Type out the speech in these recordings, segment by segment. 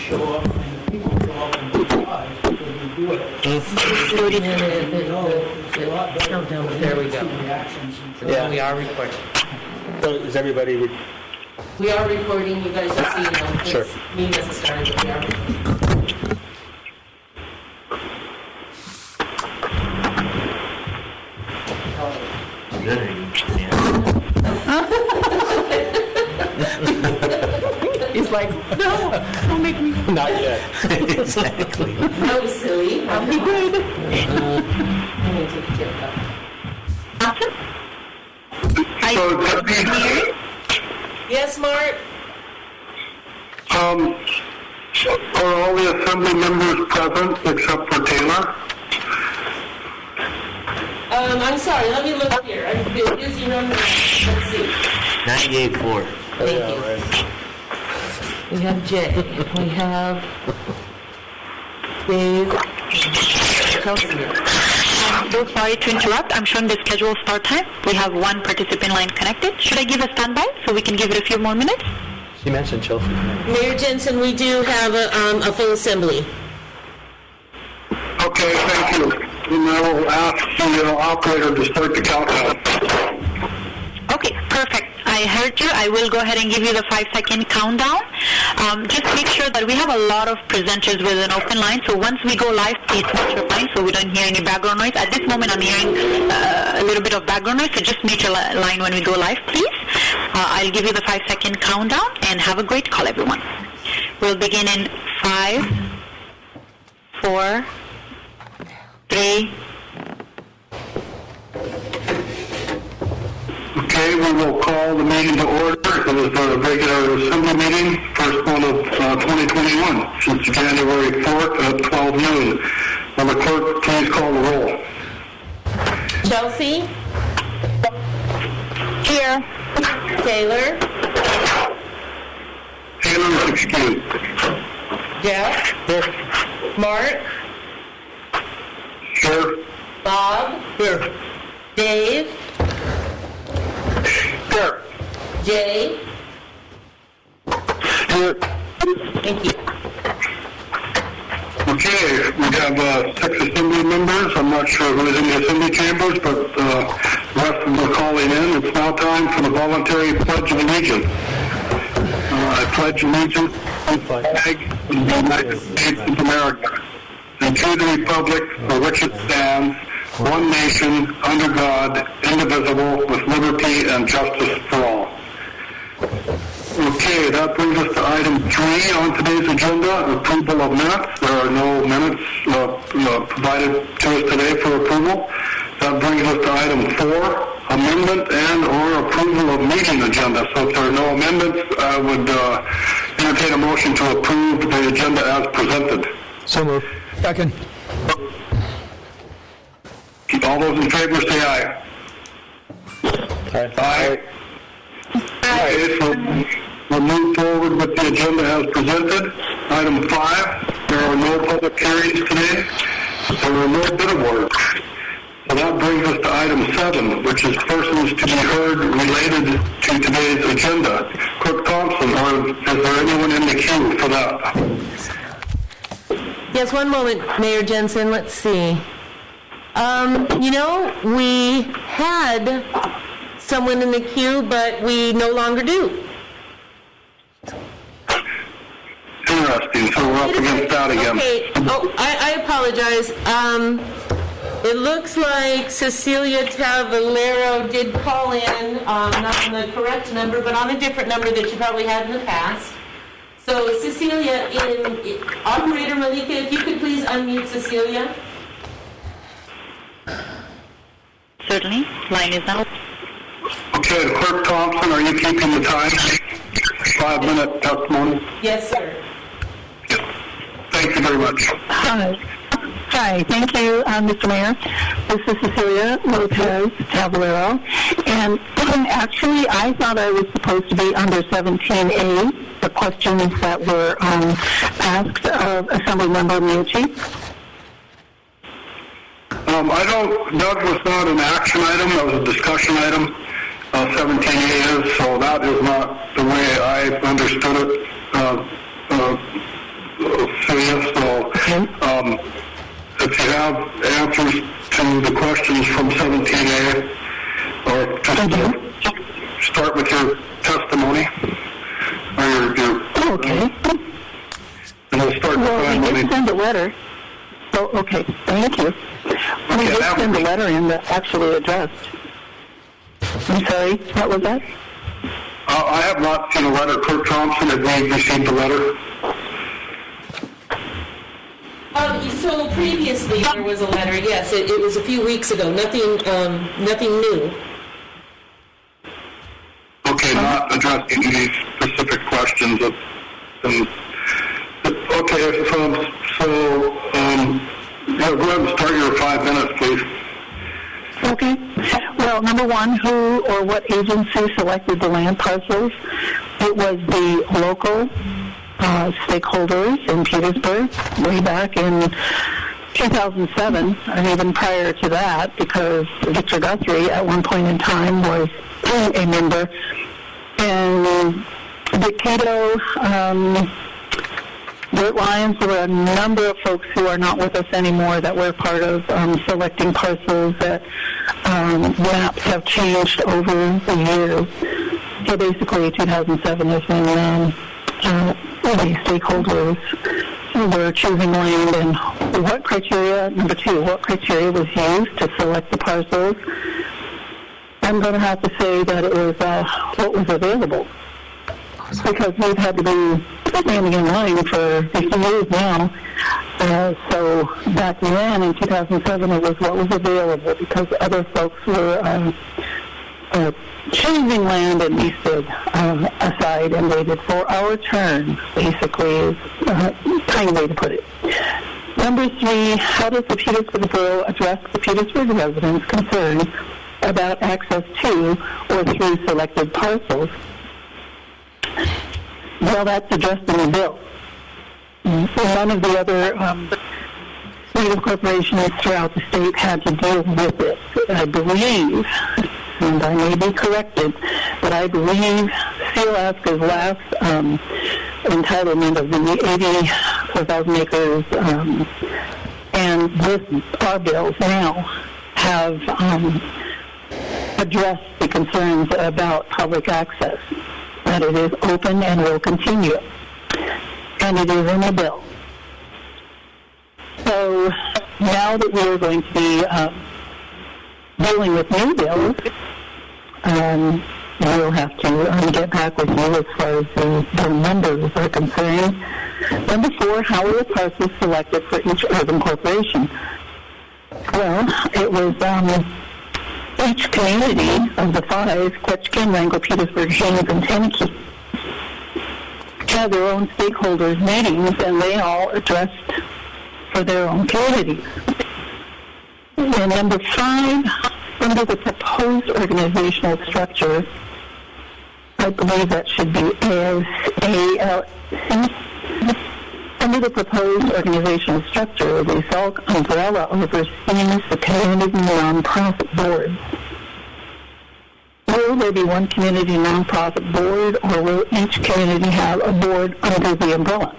show up and the people show up and surprise because we do it. There we go. Yeah. We are recording. So is everybody... We are recording. You guys are seeing them. Sure. Meeting hasn't started, but we are recording. He's like, no, don't make me. Not yet. Exactly. No, silly. I'll be good. I'm going to take a tip cup. So, Debbie, Yes, Mark? are all the assembly members present except for Taylor? I'm sorry. Let me look here. I'm busy running. Let's see. 98.4. Thank you. Right. We have Jay. We have Dave. Chelsea. I'm so sorry to interrupt. I'm showing the scheduled start time. We have one participant line connected. Should I give a standby so we can give it a few more minutes? She mentioned Chelsea. Mayor Jensen, we do have a full assembly. Okay, thank you. And I will ask the operator to start the countdown. Okay, perfect. I heard you. I will go ahead and give you the 5-second countdown. Just make sure that we have a lot of presenters with an open line. So once we go live, please mute your line so we don't hear any background noise. At this moment, I'm hearing a little bit of background noise, so just mute your line when we go live, please. I'll give you the 5-second countdown, and have a great call, everyone. We'll begin in 5, 4, 3. Okay, we will call the meeting to order. It is a regular assembly meeting, first one of 2021, since January 4th at 12 noon. Will the clerk please call the roll? Chelsea? Here. Taylor? Taylor is excused. Jeff? Here. Mark? Here. Bob? Here. Dave? Here. Jay? Here. Thank you. Okay, we have 6 assembly members. I'm not sure who is in the assembly chambers, but the rest of them are calling in. It's now time for the voluntary Pledge of Allegiance. I pledge allegiance to the flag of the United States of America and to the republic for which it stands, one nation, under God, indivisible, with liberty and justice for all. Okay, that brings us to item 3 on today's agenda, approval of minutes. There are no minutes provided to us today for approval. That brings us to item 4, amendment and or approval of meeting agenda. So if there are no amendments, I would entertain a motion to approve the agenda as presented. So moved. Second. All those in favor say aye. Aye. Okay, so we'll move forward with the agenda as presented. Item 5, there are no public hearings today. There are no bid awards. So that brings us to item 7, which is persons to be heard related to today's agenda. Clerk Thompson, or is there anyone in the queue for that? Yes, one moment, Mayor Jensen. Let's see. We had someone in the queue, but we no longer do. Interesting, so we're up against that again. Okay, I apologize. It looks like Cecilia Tavalero did call in, not on the correct number, but on a different number that she probably had in the past. So Cecilia, Operator Malika, if you could please unmute Cecilia. Certainly. Line is now. Okay, Clerk Thompson, are you keeping the time? 5-minute testimony? Yes, sir. Yes. Thank you very much. Hi, thank you, Mr. Mayor. This is Cecilia Lopez Tablero, and actually I thought I was supposed to be under 17A, the questions that were asked of Assemblymember Mucci. That was not an action item, that was a discussion item. 17A is, so that is not the way I understood it. have answers to the questions from 17A, or just start with your testimony, or your Okay. and we'll start Well, we did send a letter. Oh, okay. Thank you. We did send a letter in that actually addressed. I'm sorry, what was that? I have not seen a letter. Kurt Thompson, have we received a letter? So previously there was a letter, yes, it was a few weeks ago, nothing new. Okay, not addressing any specific questions. Okay, so go ahead and start your 5 minutes, please. Okay. Well, number one, who or what agency selected the land parcels? It was the local stakeholders in Petersburg way back in 2007, and even prior to that, because Victor Guthrie at one point in time was a member. And Dick Cato, Bert Lyons, there were a number of folks who are not with us anymore that were part of selecting parcels that maps have changed over the years. So basically 2007 is when the stakeholders were choosing land, and what criteria, number two, what criteria was used to select the parcels. I'm going to have to say that it was what was available, because we've had to be standing in line for 50 years now. So back then in 2007, it was what was available, because other folks were choosing land, and we stood aside and waited for our turn, basically, is a kind way to put it. Number three, how does the Petersburg Borough address the Petersburg residents' concerns about access to or through selected parcels? Well, that's addressed in the bill. None of the other native corporations throughout the state had to deal with it. I believe, and I may be corrected, but I believe Alaska's last entitlement of the 84,000 acres and this, our bills now have addressed the concerns about public access, that it is open and will continue, and it is in the bill. So now that we are going to be dealing with new bills, we'll have to get back with you as far as the numbers are concerned. Number four, how were the parcels selected for each urban corporation? Well, it was each community of the five, Ketchikan, Wrangell, Petersburg, Haines, and Teneke, had their own stakeholders meetings, and they all addressed for their own communities. And number five, under the proposed organizational structure, I believe that should be ALC. Under the proposed organizational structure, the SALC umbrella oversees the community nonprofit boards. Will there be one community nonprofit board, or will each community have a board under the umbrella?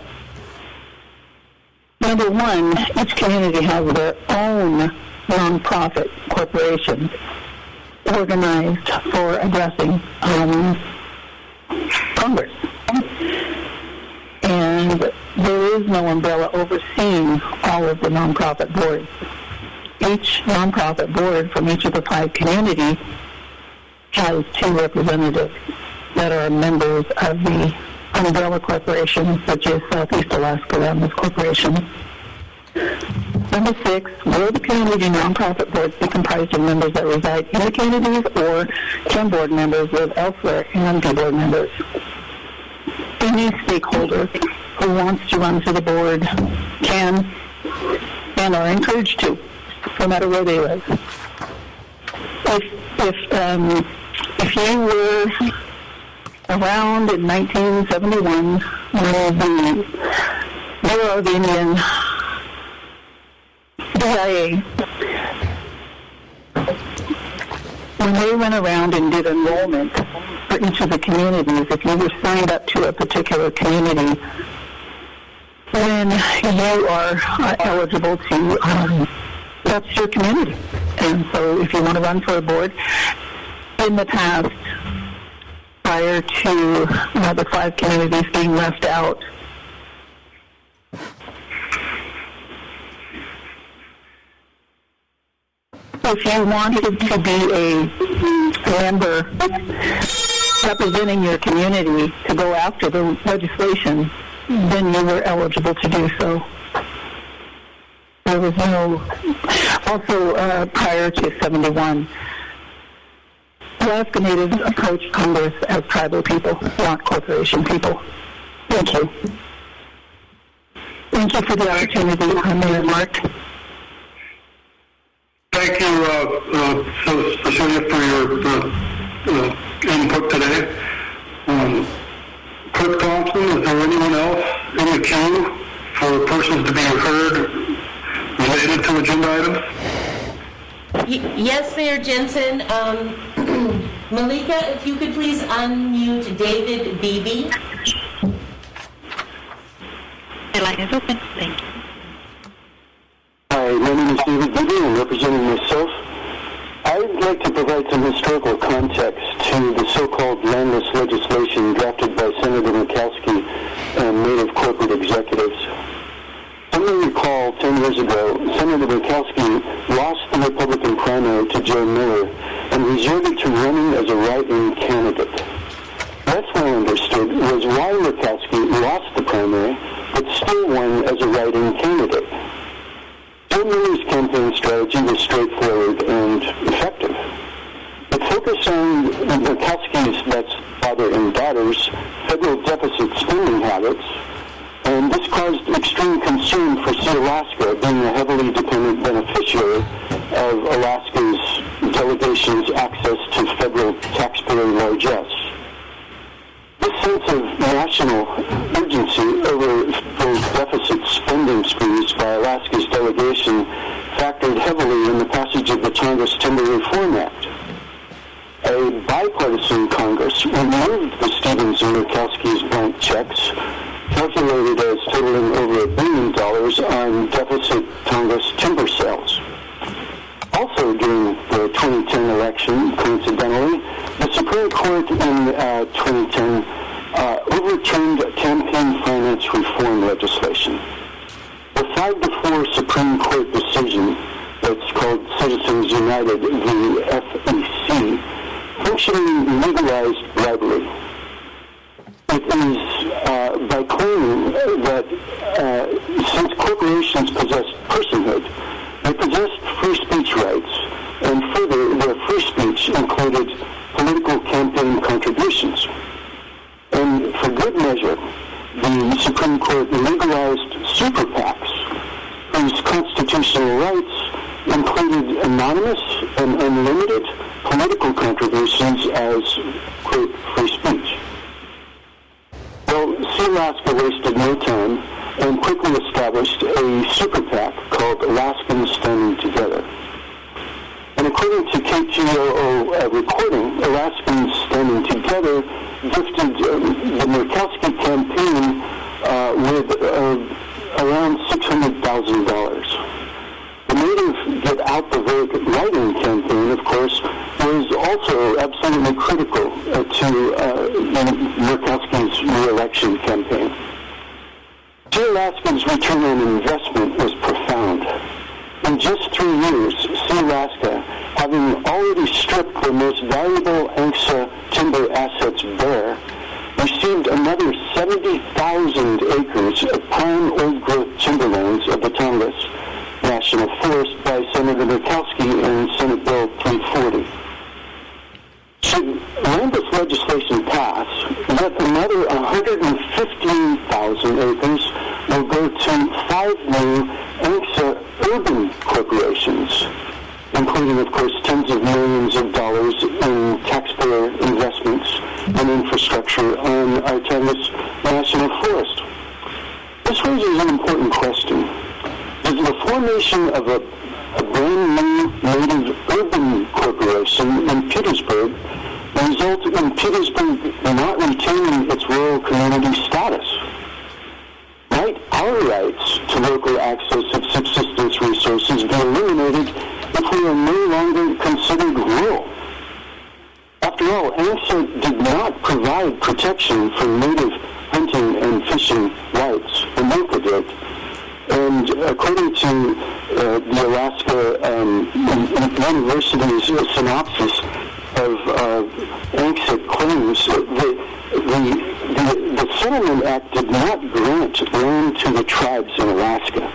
Number one, each community has their own nonprofit corporation organized for addressing Congress. And there is no umbrella overseeing all of the nonprofit boards. Each nonprofit board from each of the five communities has two representatives that are members of the umbrella corporation, which is Southeast Alaska Wetlands Corporation. Number six, will the community nonprofit boards be comprised of members that reside in the communities, or can board members live elsewhere and be board members? Any stakeholder who wants to run for the board can and are encouraged to, no matter where they live. If you were around in 1971 when the Bureau of Indian BIA, when they went around and did enrollment for each of the communities, if you were signed up to a particular community, when you are eligible to that's your community. And so if you want to run for a board, in the past, prior to the 5 communities being left out, if you wanted to be a member representing your community to go after the legislation, then you were eligible to do so. There was no, also prior to 71, Alaska Natives approached Congress as tribal people, not corporation people. Thank you. Thank you for the opportunity, Mayor Mark. Thank you, Cecilia, for your input today. Clerk Thompson, is there anyone else in the queue for persons to be heard related to agenda items? Yes, Mayor Jensen. Malika, if you could please unmute David Beebe. The line is open. Thank you. Hi, my name is David Beebe. I'm representing myself. I'd like to provide some historical context to the so-called landless legislation drafted by Senator Murkowski and Native corporate executives. Some may recall 10 years ago, Senator Murkowski lost the Republican primary to Joe Miller and resorted to running as a write-in candidate. That's what I understood was why Murkowski lost the primary, but still won as a write-in candidate. Joe Miller's campaign strategy was straightforward and effective. It focused on Murkowski's, that's father and daughter's, federal deficit spending habits, and this caused extreme concern for Alaska, being a heavily dependent beneficiary of Alaska's delegation's access to federal taxpayer largesse. This sense of national urgency over those deficit spending sprees by Alaska's delegation factored heavily in the passage of the Tongass Timber Reform Act. A bipartisan Congress removed the Stevens and Murkowski's blank checks, calculated as totaling over $1 billion on deficit Tongass timber sales. Also during the 2010 election, coincidentally, the Supreme Court in 2010 overturned campaign finance reform legislation. The 5-4 Supreme Court decision, that's called Citizens United v. FEC, functionally legalized bribery. It is by claiming that since corporations possess personhood, they possessed free speech rights, and further, their free speech included political campaign contributions. And for good measure, the Supreme Court legalized super PACs, whose constitutional rights included anonymous and unlimited political contributions as, quote, free speech. Well, Alaska wasted no time and quickly established a super PAC called Alaskans Standing Together. And according to KTOO recording, Alaskans Standing Together gifted the Murkowski campaign with around $600,000. The Native Get Out the Vote write-in campaign, of course, was also absolutely critical to Murkowski's re-election campaign. Alaska's return on investment was profound. In just 3 years, Alaska, having already stripped the most valuable ANCSA timber assets bare, received another 70,000 acres of prime old-growth timberlands of the Tongass National Forest by Senator Murkowski in Senate Bill 340. Should landless legislation pass, yet another 115,000 acres will go to 5 new ANCSA urban corporations, including, of course, tens of millions of dollars in taxpayer investments and infrastructure on our Tongass National Forest. This raises an important question. Is the formation of a brand new native urban corporation in Petersburg result in Petersburg not retaining its rural community status? Might our rights to local access of subsistence resources be eliminated if we are no longer considered rural? After all, ANCSA did not provide protection for native hunting and fishing rights, and NOFA did. And according to the Alaska University's synopsis of ANCSA claims, the Settlement Act did not grant land to the tribes in Alaska,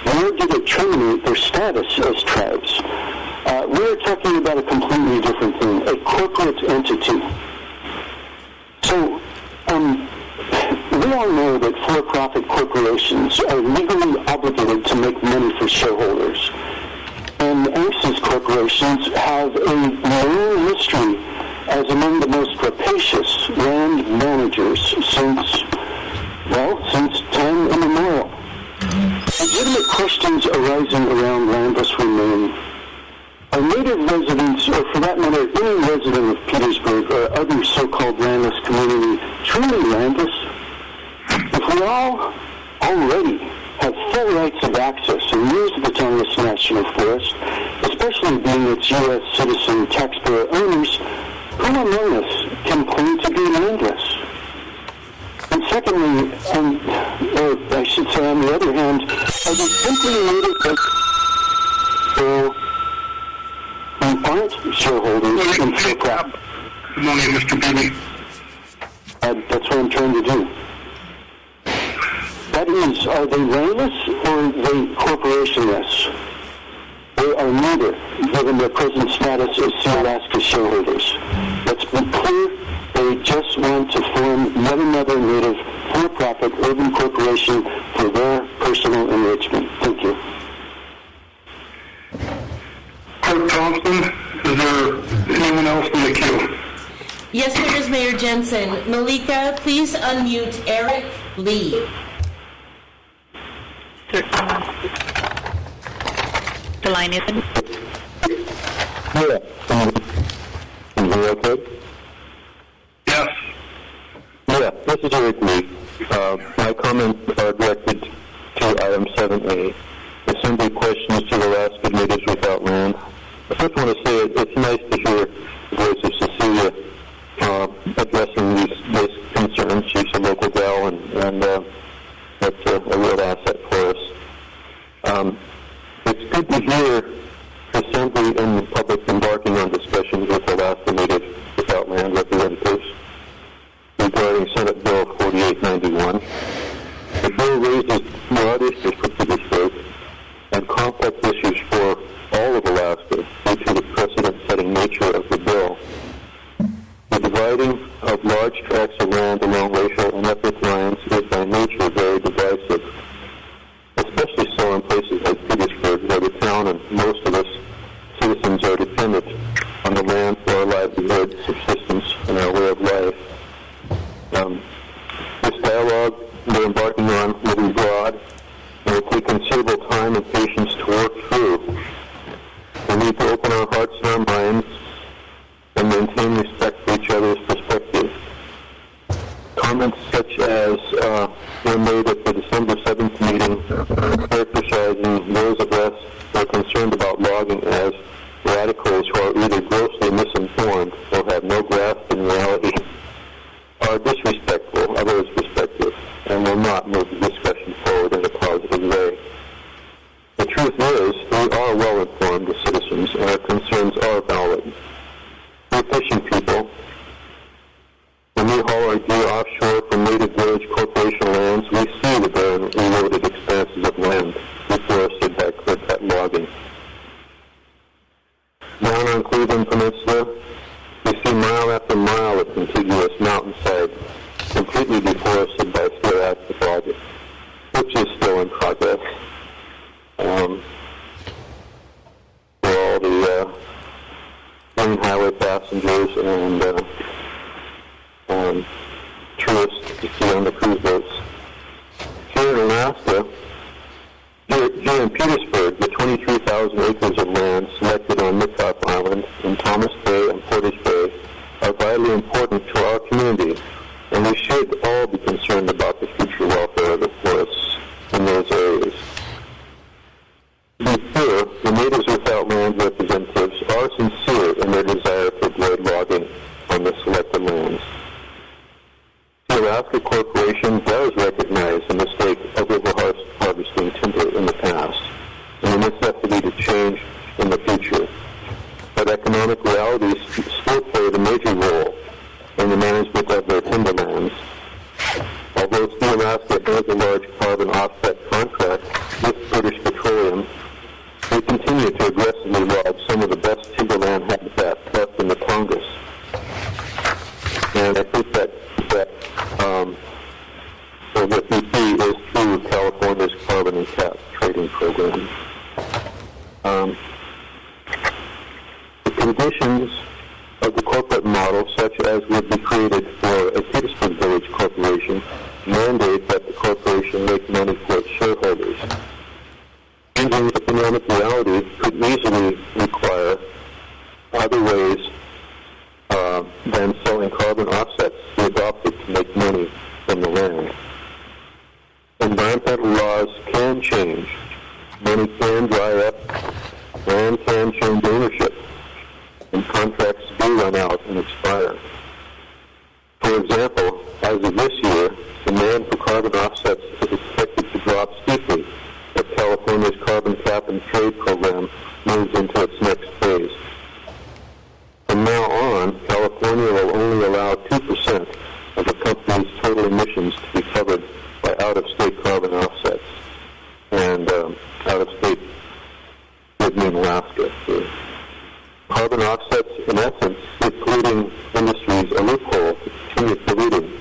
nor did it terminate their status as tribes. We're talking about a completely different thing, a corporate entity. So, we all know that for-profit corporations are legally obligated to make money for shareholders. And ANCSA's corporations have a long history as among the most rapacious land managers since time immemorial. Legitimate questions arising around landless remain. Are native residents, or for that matter, any resident of Petersburg or other so-called landless community, truly landless? If we all already have full rights of access and use the Tongass National Forest, especially being its U.S. citizen taxpayer owners, who among us can claim to be landless? And secondly, or I should say on the other hand, are they simply native who aren't shareholders in for-profit? Good morning, Mr. Beebe. That's what I'm trying to do. That is, are they landless or are they corporationless? They are neither, given their present status as Sea Alaska shareholders. Let's be clear, they just want to form yet another native for-profit urban corporation for their personal enrichment. Thank you. Clerk Thompson, is there anyone else in the queue? Yes, there is, Mayor Jensen. Malika, please unmute Eric Lee. The line is in. Yeah. Is it okay? Yes. Yeah, this is Eric Lee. My comments are directed to item 7A, Assembly questions to Alaska natives without land. I first want to say it's nice to hear the voice of Cecilia addressing these concerns. She's a local gal, and that's a real asset for us. It's good to hear Assembly and the public embarking on discussions with Alaska Native without land representatives regarding Senate Bill 4891. The bill raises broad issues for Petersburg and complex issues for all of Alaska due to the precedent-setting nature of the bill. The dividing of large tracts of land along racial and ethnic lines is by nature very divisive, especially so in places like Petersburg, where the town and most of us citizens are dependent on the land for our livelihood, subsistence, and our way of life. This dialogue we're embarking on will be broad and will take considerable time and patience to work through. We need to open our hearts and our minds and maintain respect for each other's perspectives. Comments such as were made at the December 7th meeting characterizing those of us who are concerned about logging as radicals who are either grossly misinformed or have no grasp in reality are disrespectful of others' perspective and will not move the discussion forward in a positive way. The truth is, we are well-informed as citizens and our concerns are valid. We're fishing people. When we haul our gear offshore from native village corporation lands, we see the barren, eroded expanses of land deforested by clear-cut logging. Down on Cleveland Peninsula, we see mile after mile of contiguous mountainside completely deforested by Sea project, which is still in progress. For all the main highway passengers and tourists to see on the cruise boats. Here in Alaska, here in Petersburg, the 23,000 acres of land selected on Mitop Island in Thomas Bay and Portage Bay are vitally important to our community, and we should all be concerned about the future welfare of the forests in those areas. To be clear, the Natives Without Land representatives are sincere in their desire to avoid logging on the selected lands. The Alaska Corporation does recognize the mistake of over-harvesting timber in the past and the necessity to change in the future. But economic realities still play the major role in the management of their timberlands. Although Steel Alaska has a large carbon offset contract with British Petroleum, they continue to aggressively log some of the best timberland habitat left in the Tongass. And I think that what we see is through California's carbon and cap trading program. The conditions of the corporate model, such as would be created for a Petersburg Village Corporation, mandate that the corporation make money for its shareholders. Changing economic reality could easily require other ways than selling carbon offsets to be adopted to make money from the land. Environmental laws can change. Money can dry up. Land can change ownership. And contracts do run out and expire. For example, as of this year, demand for carbon offsets is expected to drop steeply as California's carbon cap and trade program moves into its next phase. From now on, California will only allow 2% of the company's total emissions to be covered by out-of-state carbon offsets. And out-of-state would mean Alaska. Carbon offsets, in essence, give polluting industries a loophole to continue polluting.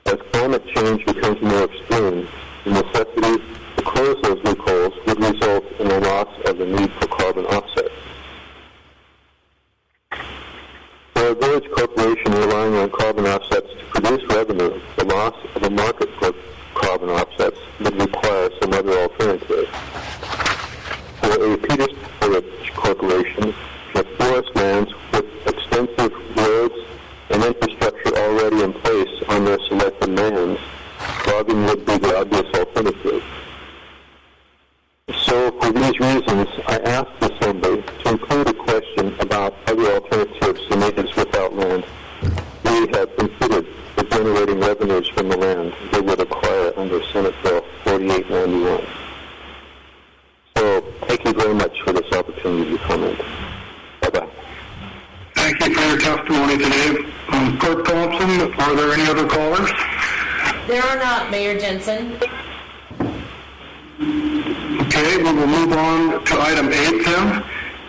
As climate change becomes more extreme, the necessity to close those loopholes would result in a loss of the need for carbon offsets. For a village corporation relying on carbon offsets to produce revenue, the loss of a market for carbon offsets would require some other alternative. For a Petersburg Corporation, with forest lands with extensive roads and infrastructure already in place on their selected lands, logging would be the obvious alternative. So, for these reasons, I asked the Assembly to include a question about other alternatives to Natives Without Land we have considered for generating revenues from the land they would acquire under Senate Bill 4891. So, thank you very much for this opportunity to comment. Bye-bye. Thank you for your testimony today. Clerk Thompson, are there any other callers? There are not, Mayor Jensen. Okay, we will move on to item 8 then.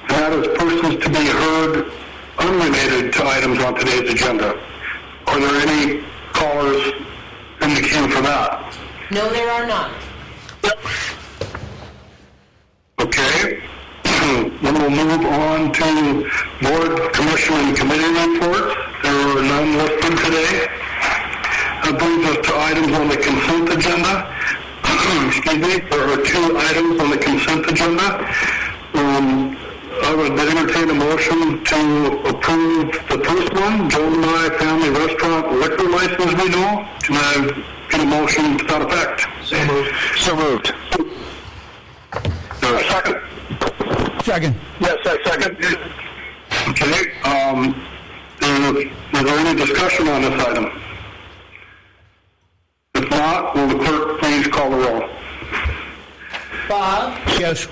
And that is persons to be heard unrelated to items on today's agenda. Are there any callers in the queue for that? No, there are not. Okay. Then we'll move on to board, commission, and committee reports. There are none listed today. That brings us to items on the consent agenda. Excuse me, there are 2 items on the consent agenda. I would entertain a motion to approve the first one, Joe and I Family Restaurant liquor license renewal. Can I get a motion to that effect? So moved. So moved. Second. Second. Yes, I second. Okay. Is there any discussion on this item? If not, will the clerk please call the roll? Bob? Yes.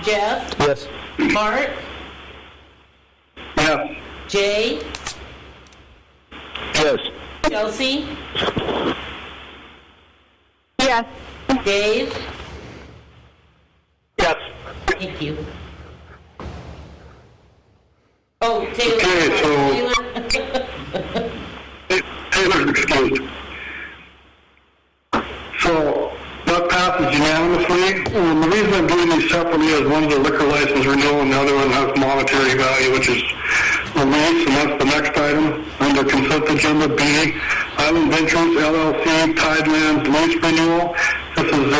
Jeff? Yes. Mark? Yes. Jay? Yes. Chelsea? Yes. Dave? Yes. Thank you. Oh, Taylor. Okay, Taylor's excused. So that passes unanimously. The reason I'm doing these separately is one's a liquor license renewal and the other one has monetary value, which is a lease, and that's the next item under consent agenda B. Island Ventures LLC Tidelands lease renewal. This is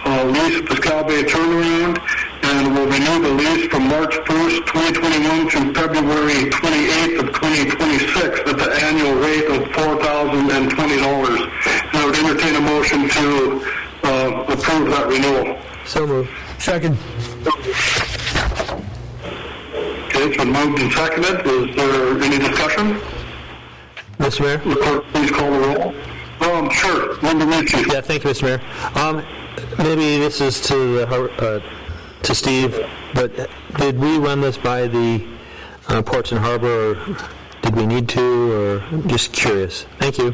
a lease at the Scow Bay turnaround, and will renew the lease from March 1st, 2021 to February 28th of 2026 at the annual rate of $4,020. And I would entertain a motion to approve that renewal. So moved. Second. Okay, it's been moved and seconded. Is there any discussion? Mr. Mayor? The clerk, please call the roll. Sure. Linda Ritchie. Yeah, thank you, Mr. Mayor. Maybe this is to Steve, but did we run this by the Ports and Harbor, or did we need to, or I'm just curious? Thank you.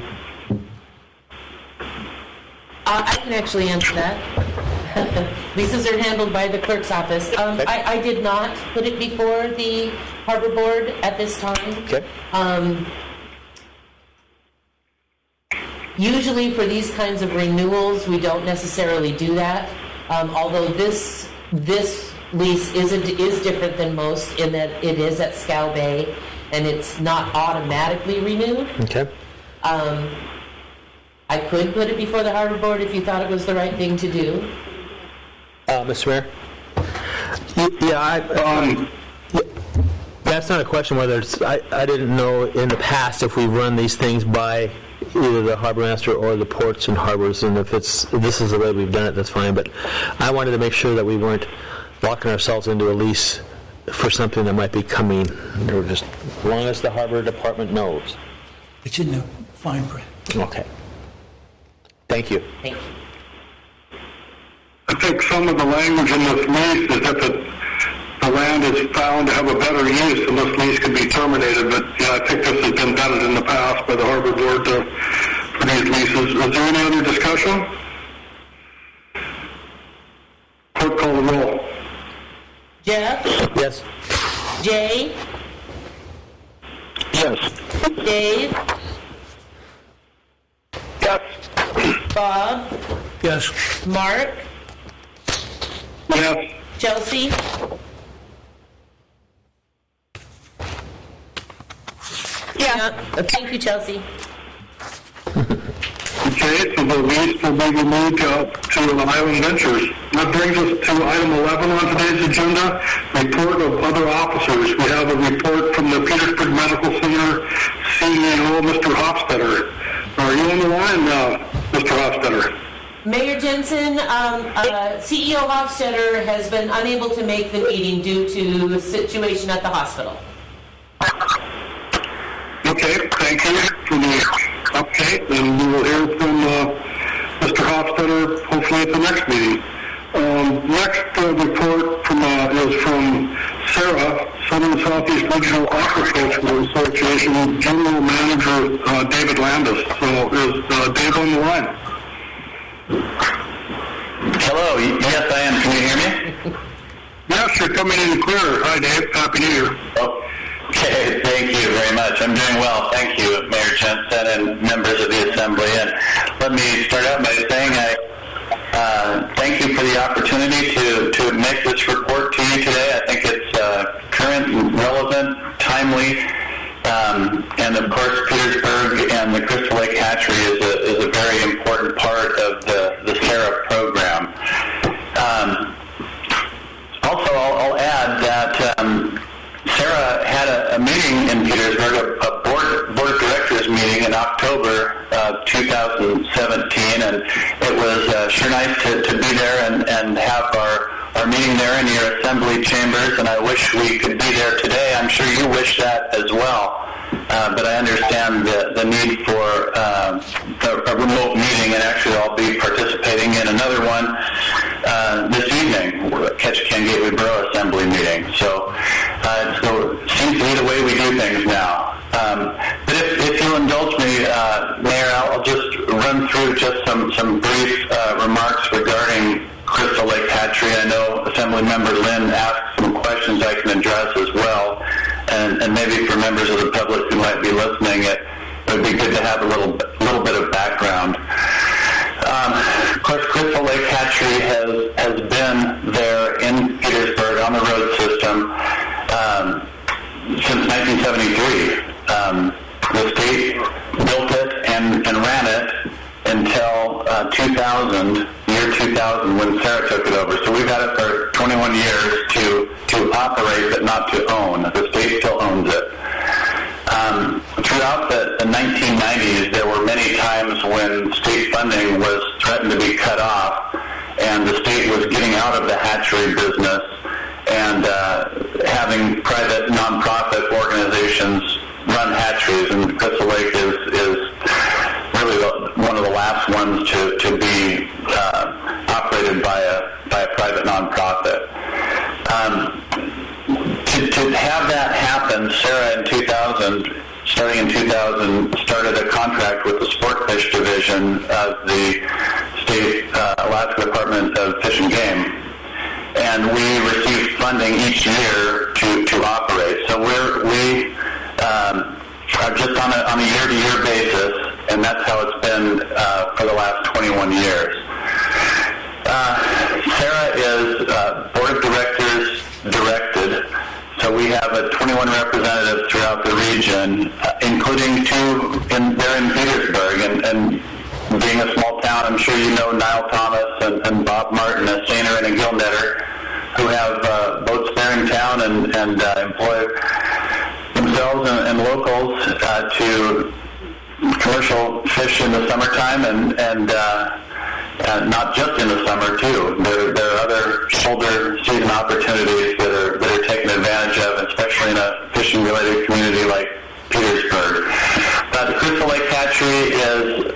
I can actually answer that. These are handled by the clerk's office. I did not put it before the Harbor Board at this time. Okay. Usually for these kinds of renewals, we don't necessarily do that. Although this lease is different than most in that it is at Scow Bay and it's not automatically renewed. Okay. I could put it before the Harbor Board if you thought it was the right thing to do. Mr. Mayor? That's not a question whether it's, I didn't know in the past if we run these things by either the harbor master or the ports and harbors, and if this is the way we've done it, that's fine, but I wanted to make sure that we weren't locking ourselves into a lease for something that might be coming, or just as long as the harbor department knows. It's in the fine print. Okay. Thank you. Thank you. I think some of the language in this lease is if the land is found to have a better use, and this lease could be terminated. But yeah, I think this has been vetted in the past by the Harbor Board for these leases. Is there any other discussion? Clerk, call the roll. Jeff? Yes. Jay? Yes. Dave? Yes. Bob? Yes. Mark? Yes. Chelsea? Yeah. Thank you, Chelsea. Okay, so the lease will be removed to Island Ventures. That brings us to item 11 on today's agenda, report of other officers. We have a report from the Petersburg Medical Center CEO, Mr. Hofstetter. Are you on the line, Mr. Hofstetter? Mayor Jensen, CEO Hofstetter has been unable to make the meeting due to the situation at the hospital. Okay, thank you for the update, and we will hear from Mr. Hofstetter hopefully at the next meeting. Next report is from Sarah, Southern Southeast Regional Aquaculture Association General Manager David Landis. So is Dave on the line? Hello, yes I am. Can you hear me? Yes, you're coming in clear. Hi Dave, Happy New Year. Okay, thank you very much. I'm doing well, thank you, Mayor Jensen and members of the Assembly. And let me start out by saying I thank you for the opportunity to make this report to you today. I think it's current, relevant, timely, and of course Petersburg and the Crystal Lake Hatchery is a very important part of the SARA program. Also, I'll add that Sarah had a meeting in Petersburg, a board of directors meeting in October 2017, and it was sure nice to be there and have our meeting there in your assembly chambers, and I wish we could be there today. I'm sure you wish that as well, but I understand the need for a remote meeting, and actually I'll be participating in another one this evening, Ketchikan Gateway Borough Assembly meeting. So it seems to be the way we do things now. But if you'll indulge me, Mayor, I'll just run through just some brief remarks regarding Crystal Lake Hatchery. I know Assembly Member Lynn asked some questions I can address as well, and maybe for members of the public who might be listening, it would be good to have a little bit of background. Of course, Crystal Lake Hatchery has been there in Petersburg on the road system since 1973. The state built it and ran it until year 2000, when Sarah took it over. So we've had it for 21 years to operate, but not to own. The state still owns it. Throughout the 1990s, there were many times when state funding was threatened to be cut off, and the state was getting out of the hatchery business and having private nonprofit organizations run hatcheries, and Crystal Lake is really one of the last ones to be operated by a private nonprofit. To have that happen, Sarah starting in 2000, started a contract with the Sportfish Division of the state Alaska Department of Fish and Game, and we received funding each year to operate. So we are just on a year-to-year basis, and that's how it's been for the last 21 years. Sarah is Board of Directors directed, so we have 21 representatives throughout the region, including two there in Petersburg, and being a small town, I'm sure you know Niall Thomas and Bob Martin, a seiner and a gill netter, who have boats there in town and employ themselves and locals to commercial fish in the summertime and not just in the summer too. There are other shoulder season opportunities that are taken advantage of, especially in a fishing related community like Petersburg. The Crystal Lake Hatchery is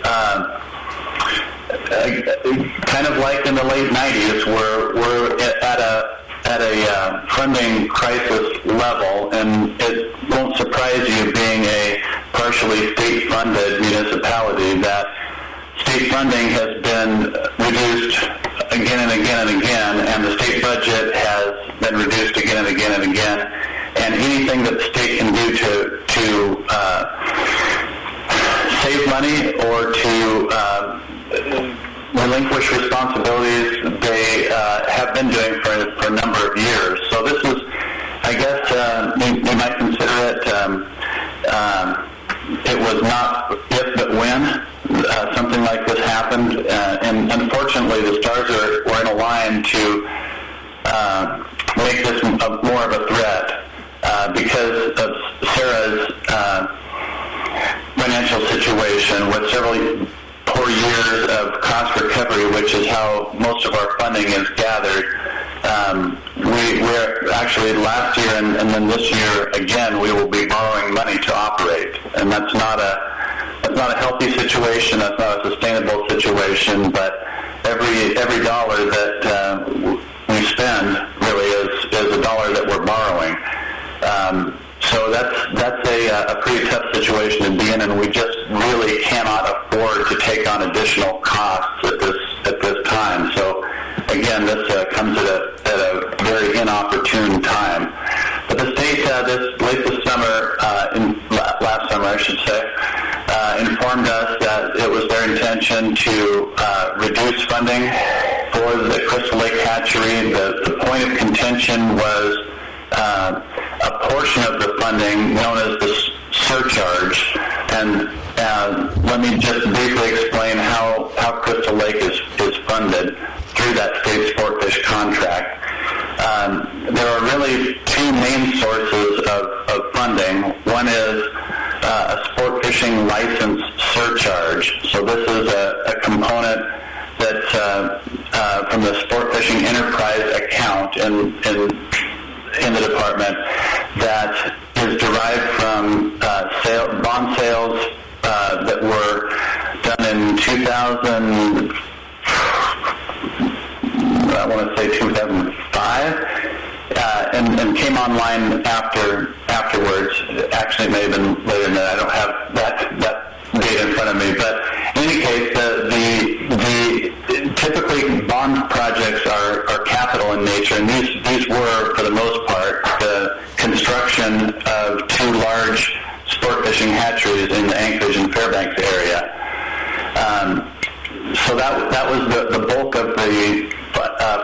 kind of like in the late 90s, we're at a funding crisis level, and it won't surprise you, being a partially state-funded municipality, that state funding has been reduced again and again and again, and the state budget has been reduced again and again and again, and anything that the state can do to save money or to relinquish responsibilities, they have been doing for a number of years. So this is, I guess, we might consider it, it was not if but when something like this happened, and unfortunately the stars were in a line to make this more of a threat because of Sarah's financial situation with several poor years of cost recovery, which is how most of our funding is gathered. We're actually last year and then this year again, we will be borrowing money to operate, and that's not a healthy situation. That's not a sustainable situation. But every dollar that we spend really is a dollar that we're borrowing. So that's a pretty tough situation to be in, and we just really cannot afford to take on additional costs at this time. So again, this comes at a very inopportune time. But the state late this summer, last summer I should say, informed us that it was their intention to reduce funding for the Crystal Lake Hatchery. The point of contention was a portion of the funding known as the surcharge, and let me just briefly explain how Crystal Lake is funded through that state sportfish contract. There are really two main sources of funding. One is a sport fishing license surcharge. So this is a component that's from the sport fishing enterprise account in the department that is derived from bond sales that were done in 2000. I want to say 2005, and came online afterwards. Actually, it may have been later than that. I don't have that data in front of me. But in any case, the typically bond projects are capital in nature, and these were, for the most part, the construction of two large sport fishing hatcheries in the Anchorage and Fairbanks area. So that was the bulk of the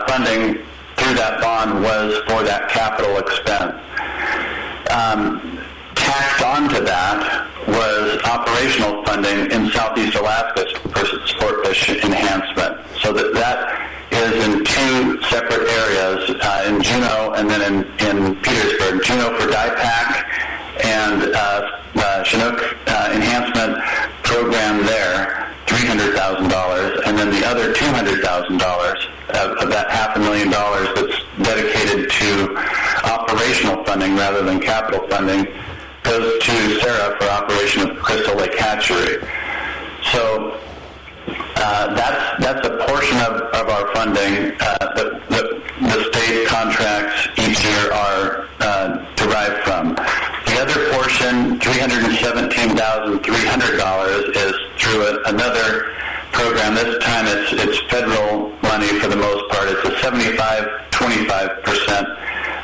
funding through that bond was for that capital expense. Tacked onto that was operational funding in Southeast Alaska for sportfish enhancement. So that is in two separate areas, in Juneau and then in Petersburg. Juneau for DIPAC and Chinook enhancement program there, $300,000 $300,000, and then the other $200,000 of that $500,000 that's dedicated to operational funding rather than capital funding goes to Sarah for operation of Crystal Lake Hatchery. So that's a portion of our funding that the state contracts each year are derived from. The other portion, $317,300, is through another program. This time it's federal money for the most part. It's a 25%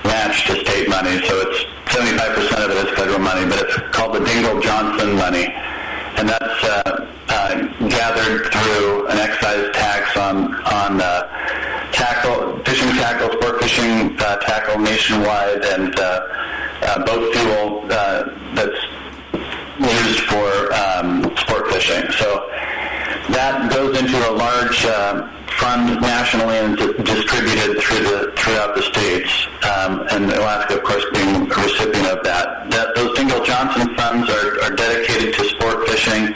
match to state money, so it's 75% of it is federal money, but it's called the Dingell-Johnson money, and that's gathered through an excise tax on tackle, fishing tackle, sport fishing tackle nationwide, and boat fuel that's used for sport fishing. So that goes into a large fund nationally and distributed throughout the states, and Alaska, of course, being a recipient of that. Those Dingell-Johnson funds are dedicated to sport fishing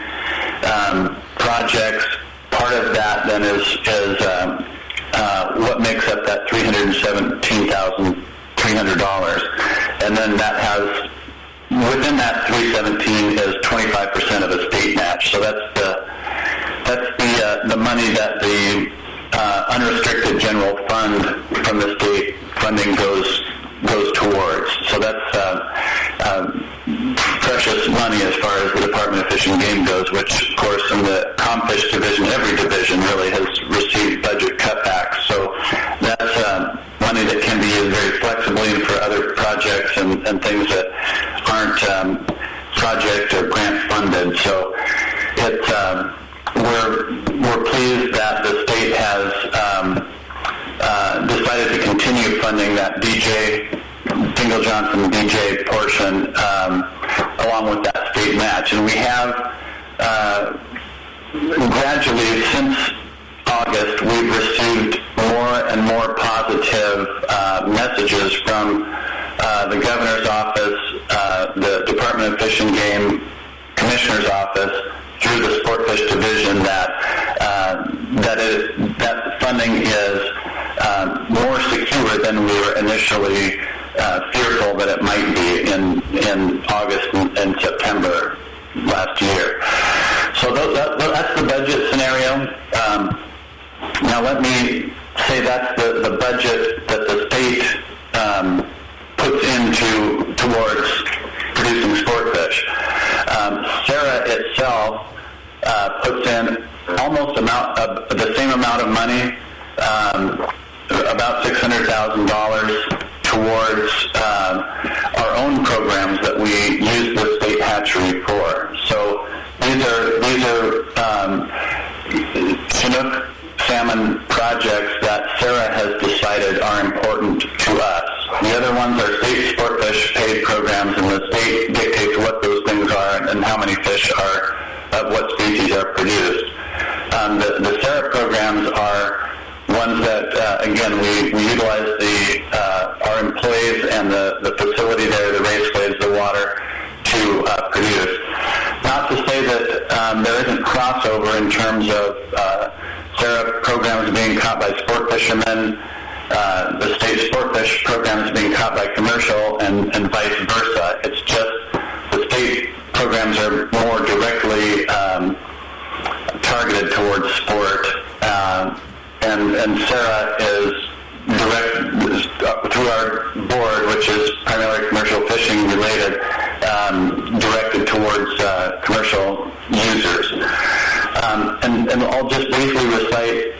projects. Part of that then is what makes up that $317,300, and then that has, within that 317 is 25% of a state match. So that's the money that the unrestricted general fund from the state funding goes towards. So that's precious money as far as the Department of Fish and Game goes, which, of course, in the Comfish division, every division really has received budget cutbacks. So that's money that can be used very flexibly for other projects and things that aren't project or grant funded. So it's we're pleased that the state has decided to continue funding that Dingell-Johnson DJ portion along with that state match. And we have gradually, since August, we've received more and more positive messages from the governor's office, the Department of Fish and Game Commissioner's office, through the Sportfish division, that funding is more secure than we were initially fearful that it might be in August and September last year. So that's the budget scenario. Now let me say that's the budget that the state puts towards producing sportfish. Sarah itself puts in almost the same amount of money, about $600,000 towards our own programs that we use the state hatchery for. So these are Chinook salmon projects that Sarah has decided are important to us. The other ones are state sportfish paid programs, and the state dictates what those things are and how many fish are, of what species are produced. The Sarah programs are ones that, again, we utilize our employees and the facility there, the raceways, the water, to produce. Not to say that there isn't crossover in terms of Sarah programs being caught by sport fishermen, the state sportfish programs being caught by commercial, and vice versa. It's just the state programs are more directly targeted towards sport, and Sarah is through our board, which is primarily commercial fishing related, directed towards commercial users. And I'll just briefly recite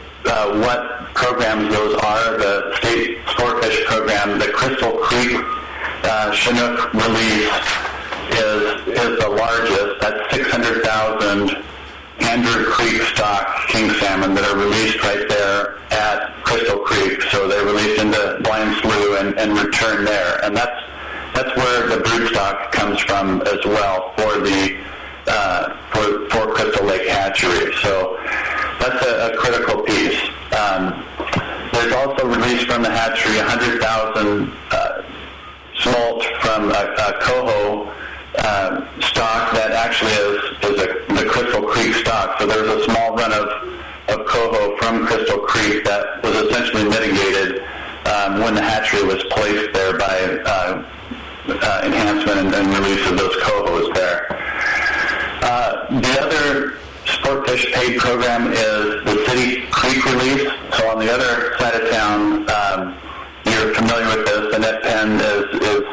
what programs those are. The state sportfish program, the Crystal Creek Chinook release is the largest. That's 600,000 Andrew Creek stock king salmon that are released right there at Crystal Creek. So they're released into Blind Slough and return there. And that's where the broodstock comes from as well for the for Crystal Lake Hatchery. So that's a critical piece. There's also released from the hatchery 100,000 smolt from a coho stock that actually is the Crystal Creek stock. So there's a small run of coho from Crystal Creek that was essentially mitigated when the hatchery was placed there by enhancement and release of those cohos there. The other sport fish paid program is the City Creek release. So on the other side of town, you're familiar with this. The net pen is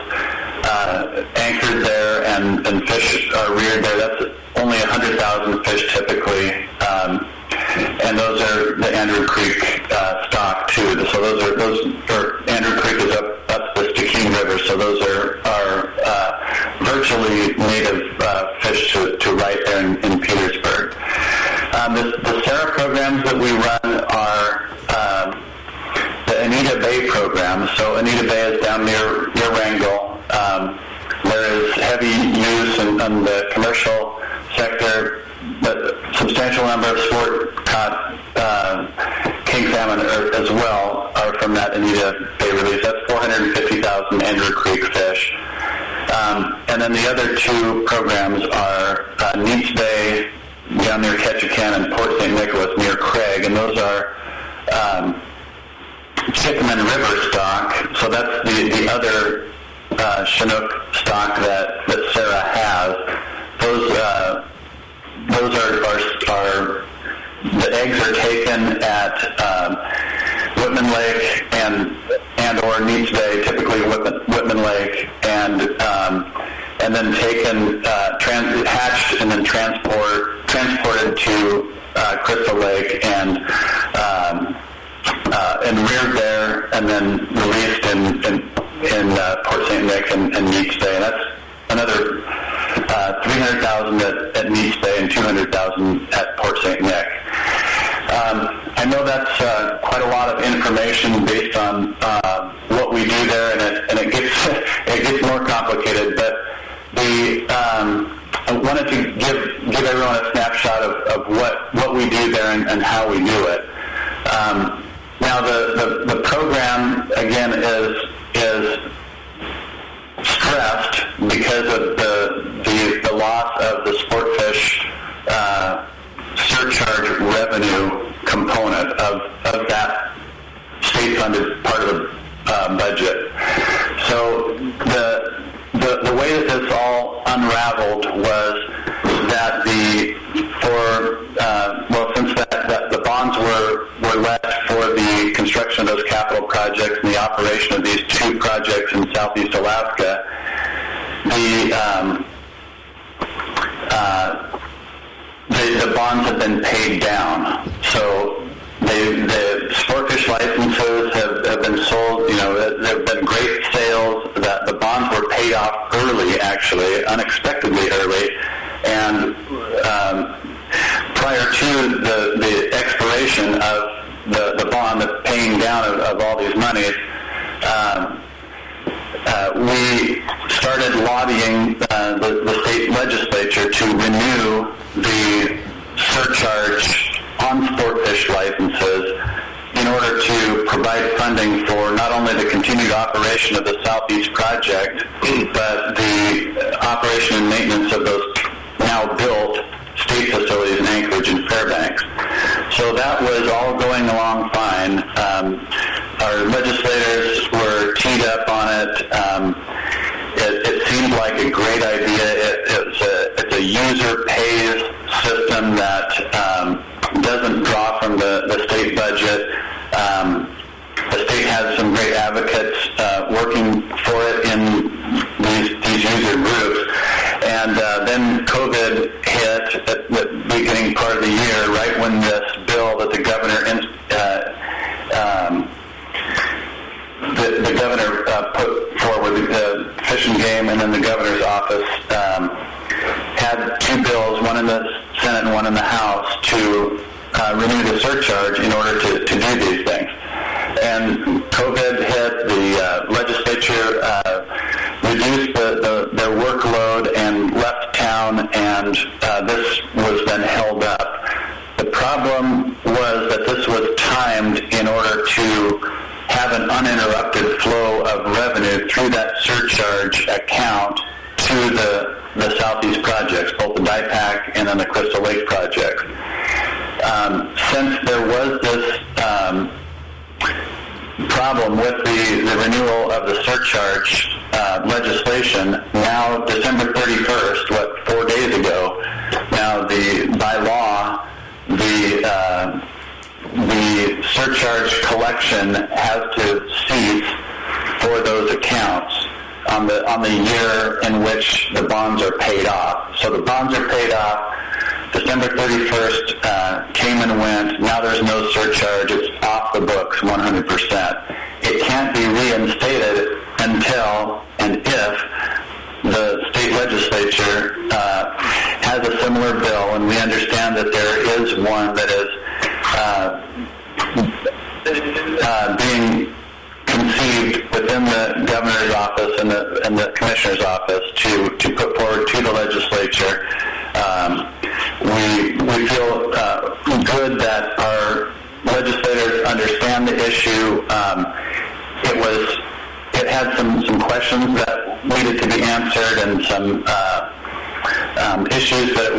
anchored there, and fish are reared there. That's only 100,000 fish typically, and those are the Andrew Creek stock too. So Andrew Creek is up the Stickeen River. So those are virtually native fish to right there in Petersburg. The SARA programs that we run are the Anita Bay program. So Anita Bay is down near Wrangell. There is heavy use in the commercial sector, but a substantial number of sport caught king salmon as well are from that Anita Bay release. That's 450,000 Andrew Creek fish. And then the other two programs are Neats Bay down near Ketchikan and Port St. Nicholas near Craig, and those are Chipman River stock. So that's the other Chinook stock that Sarah has. Those are the eggs are taken at Whitman Lake and or Neats Bay, typically Whitman Lake, and then taken hatched and then transported to Crystal Lake and reared there, and then released in Port St. Nick and Neats Bay. And that's another 300,000 at Neats Bay and 200,000 at Port St. Nick. I know that's quite a lot of information based on what we do there, and it gets more complicated. But I wanted to give everyone a snapshot of what we do there and how we do it. Now the program again is stressed because of the loss of the sport fish surcharge revenue component of that state-funded part of the budget. So the way that this all unraveled was that since the bonds were left for the construction of those capital projects and the operation of these two projects in southeast Alaska, the bonds have been paid down. So the sport fish licenses have been sold. There have been great sales. That the bonds were paid off early, actually, unexpectedly early, and prior to the expiration of the bond, the paying down of all these monies, we started lobbying the state legislature to renew the surcharge on sport fish licenses in order to provide funding for not only the continued operation of the Southeast project, but the operation and maintenance of those now built state facilities in Anchorage and Fairbanks. So that was all going along fine. Our legislators were teed up on it. It seemed like a great idea. It's a user pays system that doesn't draw from the state budget. The state has some great advocates working for it in these user groups. And then COVID hit at the beginning part of the year, right when this bill that the governor put forward, the Fish and Game, and then the governor's office had two bills, one in the Senate and one in the House, to renew the surcharge in order to do these things. And COVID hit, the legislature reduced their workload and left town, and this was then held up. The problem was that this was timed in order to have an uninterrupted flow of revenue through that surcharge account to the the Southeast projects, both the DIPAC and then the Crystal Lake project. Since there was this problem with the renewal of the surcharge legislation, now December 31st, 4 days ago, now by law, the surcharge collection has to cease for those accounts on the year in which the bonds are paid off. So the bonds are paid off. December 31st came and went. Now there's no surcharge. It's off the books 100%. It can't be reinstated until and if the state legislature has a similar bill, and we understand that there is one that is being conceived within the governor's office and the commissioner's office to put forward to the legislature. We feel good that our legislators understand the issue. It had some questions that needed to be answered and some issues that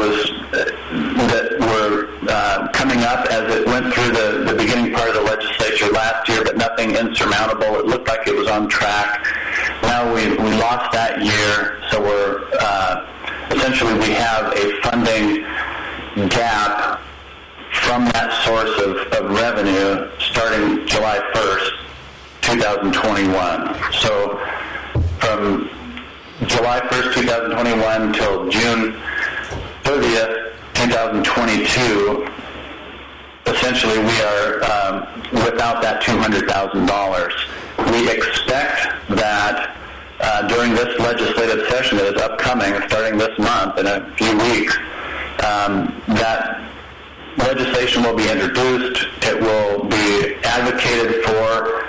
were coming up as it went through the beginning part of the legislature last year, but nothing insurmountable. It looked like it was on track. Now we lost that year, so essentially we have a funding gap from that source of revenue starting July 1st, 2021. So from July 1st, 2021 till June 30th, 2022, essentially we are without that $200,000. We expect that during this legislative session that is upcoming, starting this month in a few weeks, that legislation will be introduced. It will be advocated for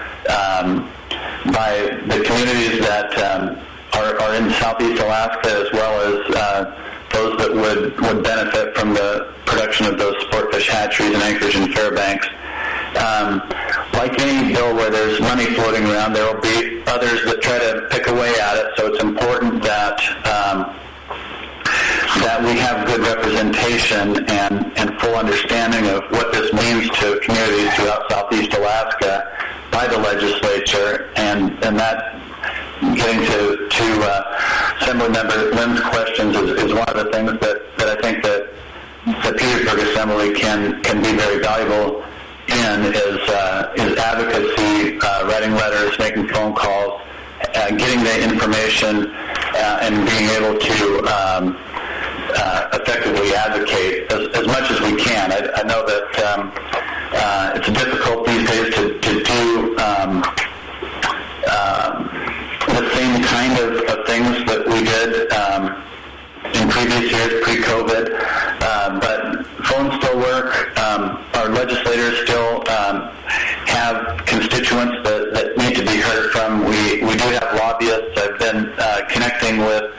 by the communities that are in Southeast Alaska, as well as those that would benefit from the production of those sportfish hatcheries in Anchorage and Fairbanks. Like any bill where there's money floating around, there will be others that try to pick away at it. So it's important that we have good representation and full understanding of what this means to communities throughout Southeast Alaska by the legislature, and that getting to Assemblymember Lynn's questions is one of the things that I think that the Petersburg Assembly can be very valuable in is advocacy, writing letters, making phone calls, getting the information, and being able to effectively advocate as much as we can. I know that it's difficult these days to do the same kind of things that we did in previous years, pre-COVID, but phones still work. Our legislators still have constituents that need to be heard from. We do have lobbyists. I've been connecting with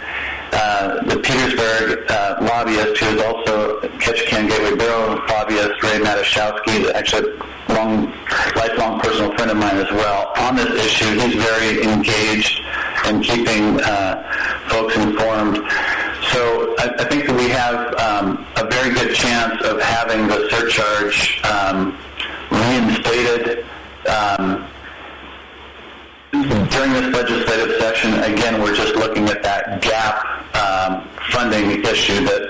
the Petersburg lobbyist, who is also Ketchikan Gateway Borough lobbyist, Ray Matuszewski, actually lifelong personal friend of mine as well, on this issue. He's very engaged in keeping folks informed. So I think that we have a very good chance of having the surcharge reinstated during this legislative session. Again, we're just looking at that gap funding issue that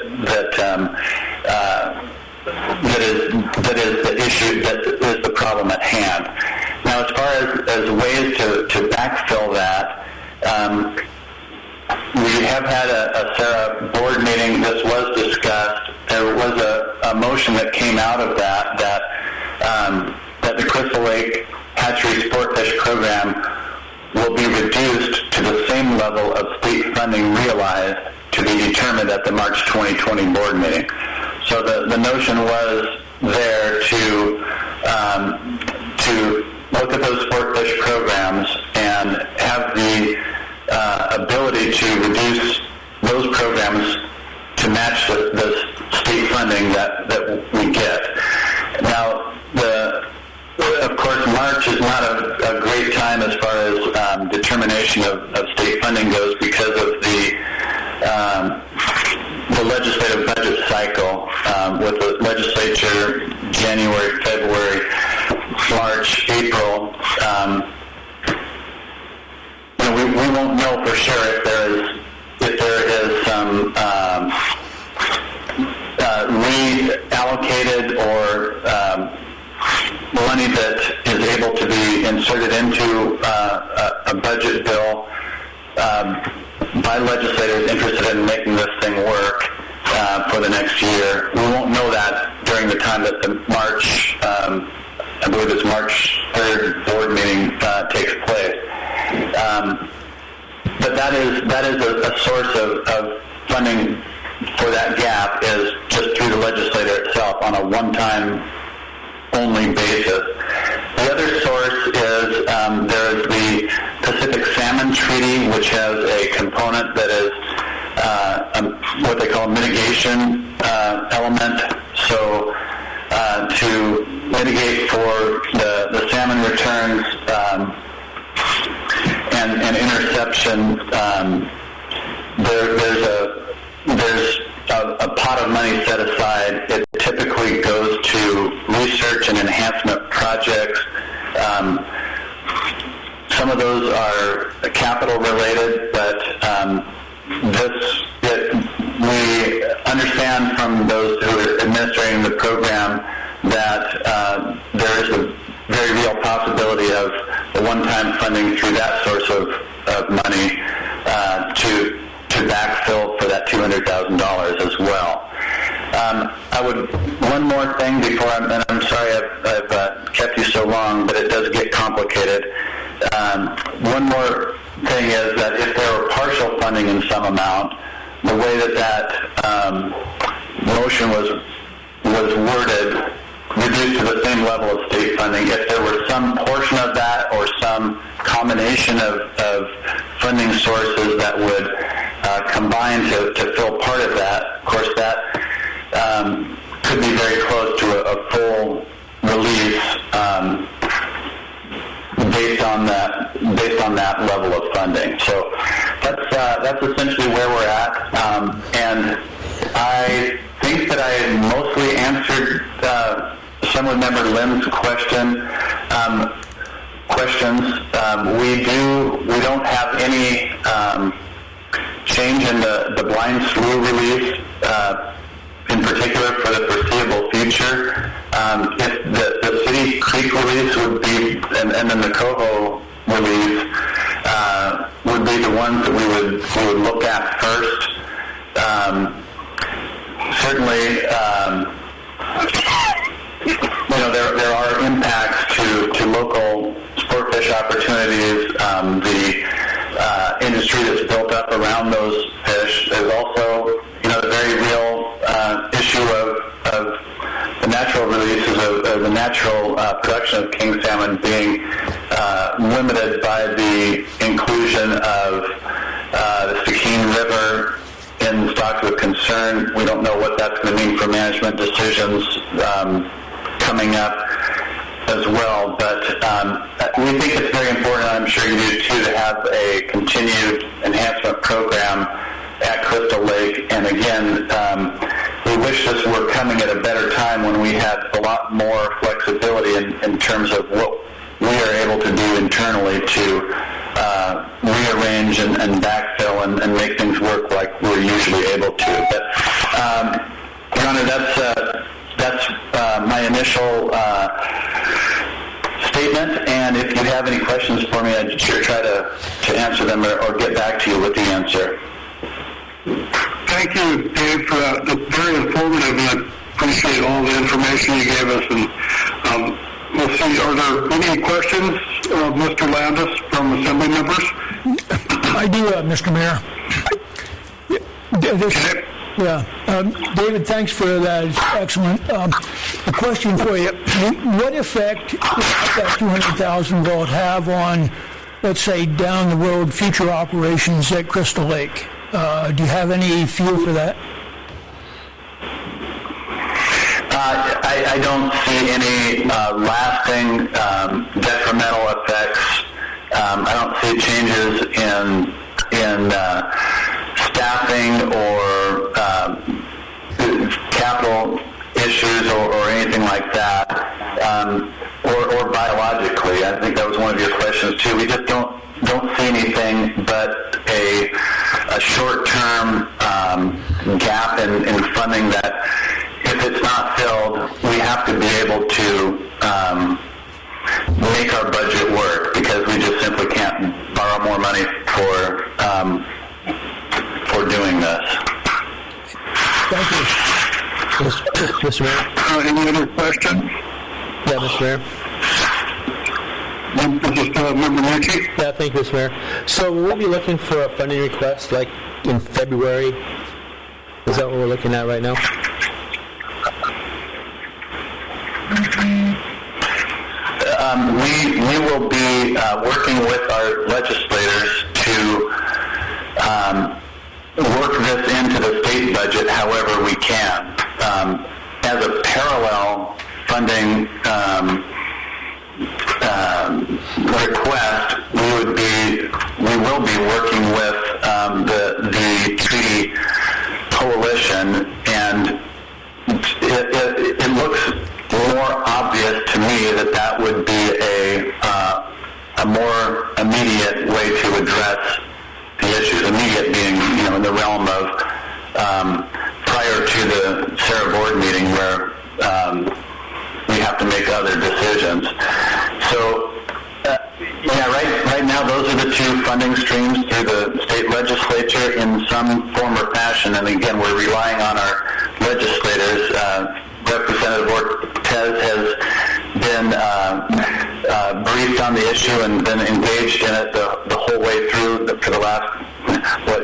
is the issue, that is the problem at hand. Now, as far as ways to backfill that, we have had a SARA board meeting. This was discussed. There was a motion that came out of that the Crystal Lake Hatchery Sportfish Program will be reduced to the same level of state funding realized to be determined at the March 2020 board meeting. So the notion was there to look at those sportfish programs and have the ability to reduce those programs to match the state funding that we get. Now, of course, March is not a great time as far as determination of state funding goes, because of the we won't know for sure if there is some reallocated or money that is able to be inserted into a budget bill by legislators interested in making this thing work for the next year. We won't know that during the time that the March, I believe it's March 3rd board meeting takes place. But that is a source of funding for that gap, is just through the legislator itself on a one-time only basis. The other source is there is the Pacific Salmon Treaty, which has a component that is what they call a mitigation element. So to mitigate for the salmon returns and interception, there's a pot of money set aside. It typically goes to research and enhancement projects. Some of those are capital related, but we understand from those who are administering the program that there is a very real possibility of a one-time funding through that source of money to backfill for that $200,000 as well. One more thing before and I'm sorry I've kept you so long, but it does get complicated. One more thing is that if there were partial funding in some amount, the way that motion was worded reduced to the same level of state funding. If there were some portion of that or some combination of funding sources that would combine to fill part of that, of course that could be very close to a full release based on that level of funding. So that's essentially where we're at, and I think that I mostly answered Assemblymember Lynn's questions. We don't have any change in the blind slough release in particular for the foreseeable future. If the City Creek release would be, and then the Coho release would be the ones that we would look at first. Certainly, there are impacts to local sport fish opportunities. The industry that's built up around those fish is also, a very real issue of the natural releases of the natural production of king salmon being limited by the inclusion of the Stickeen River in stocks of concern. We don't know what that's going to mean for management decisions coming up as well, but we think it's very important, I'm sure you do too, to have a continued enhancement program at Crystal Lake. And again, we wish this were coming at a better time when we had a lot more flexibility in terms of what we are able to do internally to rearrange and backfill and make things work like we're usually able to. But, Your Honor, that's my initial statement, and if you have any questions for me, I'd sure try to answer them or get back to you with the answer. Thank you, Dave, for that. That's very informative, and I appreciate all the information you gave us. And we'll see, are there any questions of Mr. Landis from Assembly members? I do, Mr. Mayor. David, thanks for that. It's excellent. A question for you. What effect that $200,000 will have on, let's say, down the road future operations at Crystal Lake? Do you have any feel for that? I don't see any lasting detrimental effects. I don't see changes in staffing or capital issues or anything like that, or biologically. I think that was one of your positions too. We just don't see anything but a short-term gap in funding that, if it's not filled, we have to be able to make our budget work, because we just simply can't borrow more money for doing this. Thank you. Mr. Mayor? Any other questions? Yeah, Mr. Mayor? This is Member Ritchie. Yeah, thank you, Mr. Mayor. So we'll be looking for a funding request like in February. Is that what we're looking at right now? We will be working with our legislators to work this into the state budget however we can. As a parallel funding request, we will be working with the treaty coalition, and it looks more obvious to me that would be a more immediate way to address the issues. Immediate being, in the realm of prior to the Sarah board meeting, where we have to make other decisions. So, right now those are the two funding streams through the state legislature in some form or fashion. And again, we're relying on our legislators. Representative Ortez has been briefed on the issue and been engaged in it the whole way through for the last,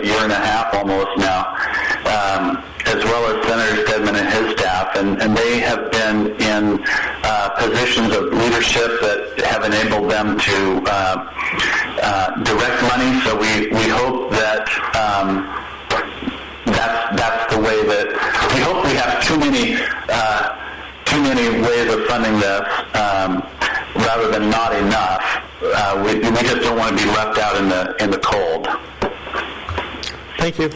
year and a half almost now, as well as Senator Stedman and his staff. And they have been in positions of leadership that have enabled them to direct money. So we hope that that's the way that we hope we have too many ways of funding this rather than not enough. We just don't want to be left out in the cold. Thank you.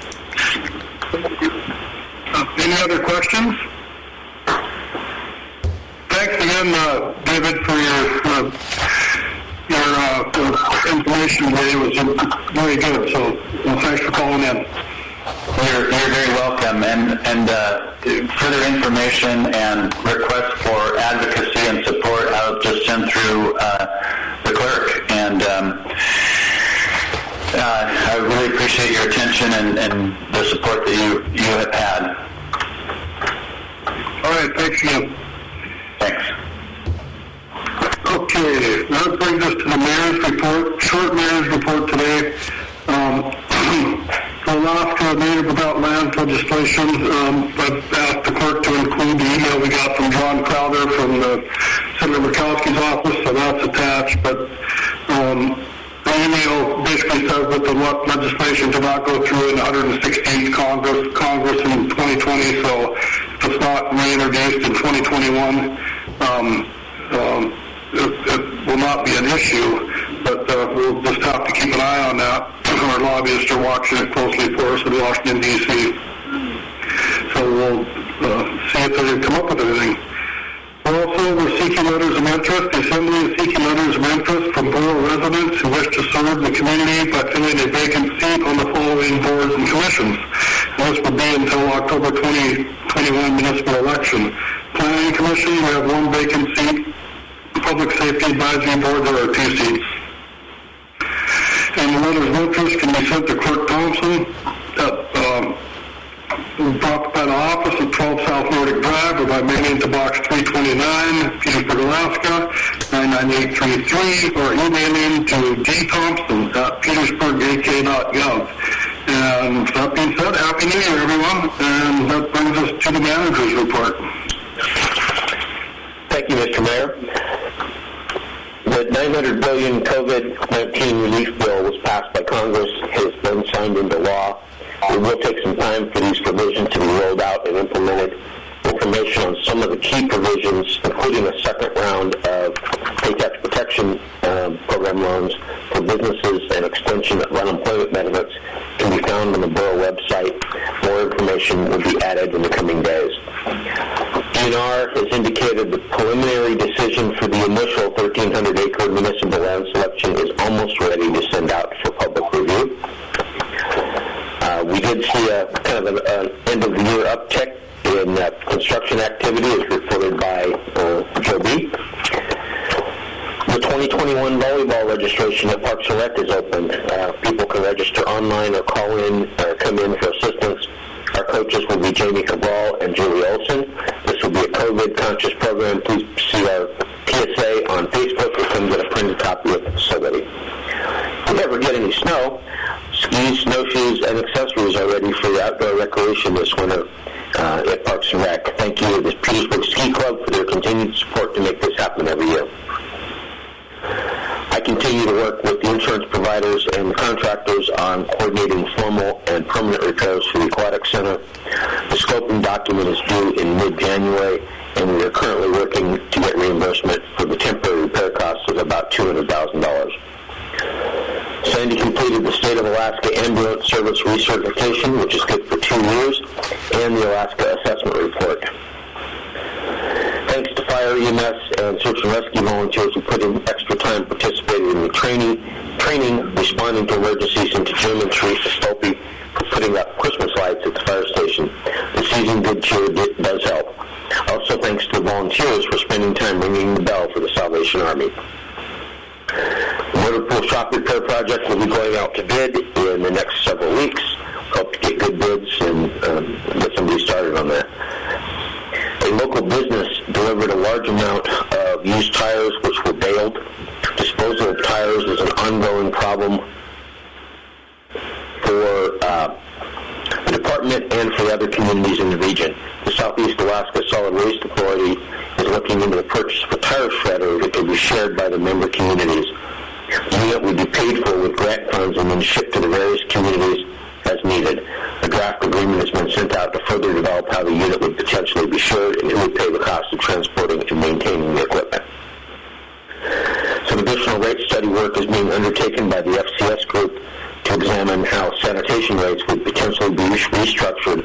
Any other questions? Thanks again, David, for your information today. It was very good. So, thanks for calling in. You're very welcome, and further information and requests for advocacy and support, I'll just send through the clerk. And I really appreciate your attention and the support that you have had. All right, thanks again. Thanks. Okay, that brings us to the mayor's report, short mayor's report today. The Alaska Native Without Land legislation, I've asked the clerk to include the email we got from John Crowder from Senator Murkowski's office, so that's attached. But the email basically says that the legislation did not go through in the 116th Congress in 2020, so if it's not reintroduced in 2021, it will not be an issue, but we'll just have to keep an eye on that. Our lobbyists are watching it closely for us in Washington, D.C. So we'll see if they can come up with anything. We're seeking letters of interest. The Assembly is seeking letters of interest from Borough residents who wish to serve the community by filling a vacant seat on the following boards and commissions. And this will be until October 2021 municipal election. Planning Commission, we have one vacant seat. Public Safety Advisory Board, there are 2 seats. And the letters of interest can be sent to Clerk Thompson brought by the office at 12 South Nordic Drive, or by mailing to Box 329, Petersburg, Alaska, 99833, or emailing to dthompson@petersburgak.gov. And that being said, Happy New Year, everyone. And that brings us to the manager's report. Thank you, Mr. Mayor. The $900 billion COVID-19 relief bill was passed by Congress, has been signed into law. It will take some time for these provisions to be rolled out and implemented. Information on some of the key provisions, including a second round of paycheck protection program loans for businesses and extension of unemployment benefits, can be found on the Borough website. More information will be added in the coming days. DNR has indicated the preliminary decision for the initial 1,300-acre municipal land selection is almost ready to send out for public review. We did see a kind of an end-of-the-year uptick in construction activity, as reported by Joe B. The 2021 volleyball registration at Parks and Rec is open. People can register online or call in or come in for assistance. Our coaches will be Jamie Cabral and Julie Olson. This will be a COVID-conscious program. Please see our PSA on Facebook or come get a printed copy of the facility. If you ever get any snow, skis, snowshoes, and accessories are ready for your outdoor recreation this winter at Parks and Rec. Thank you to the Petersburg Ski Club for their continued support to make this happen every year. I continue to work with the insurance providers and the contractors on coordinating formal and permanent repairs for the Aquatic Center. The scoping document is due in mid-January, and we are currently working to get reimbursement for the temporary repair costs of about $200,000. Sandy completed the State of Alaska Ambulance Service recertification, which is good for 2 years, and the Alaska Assessment Report. Thanks to fire, EMS, and search and rescue volunteers who put in extra time participating in the training responding to emergencies, and to Jim and Teresa Stolpe for putting up Christmas lights at the fire station. The season good cheer does help. Also thanks to the volunteers for spending time ringing the bell for the Salvation Army. The Liverpool shop repair project will be going out to bid in the next several weeks. Hope to get good bids and get somebody started on that. A local business delivered a large amount of used tires which were baled. Disposal of tires is an ongoing problem for the department and for other communities in the region. The Southeast Alaska Solid Waste Authority is looking into the purchase of a tire shredder that can be shared by the member communities. The unit would be paid for with grant funds and then shipped to the various communities as needed. A draft agreement has been sent out to further develop how the unit would potentially be shared and who would pay the cost of transporting and maintaining the equipment. Some additional rate study work is being undertaken by the FCS group to examine how sanitation rates would potentially be restructured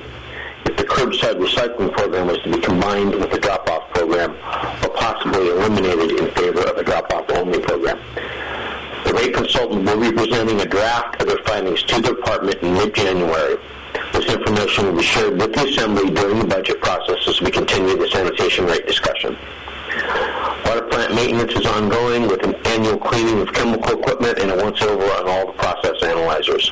if the curbside recycling program was to be combined with the drop-off program, or possibly eliminated in favor of a drop-off only program. The rate consultant will be presenting a draft of their findings to the department in mid-January. This information will be shared with the Assembly during the budget process as we continue the sanitation rate discussion. Water plant maintenance is ongoing with an annual cleaning of chemical equipment and a once-over on all the process analyzers.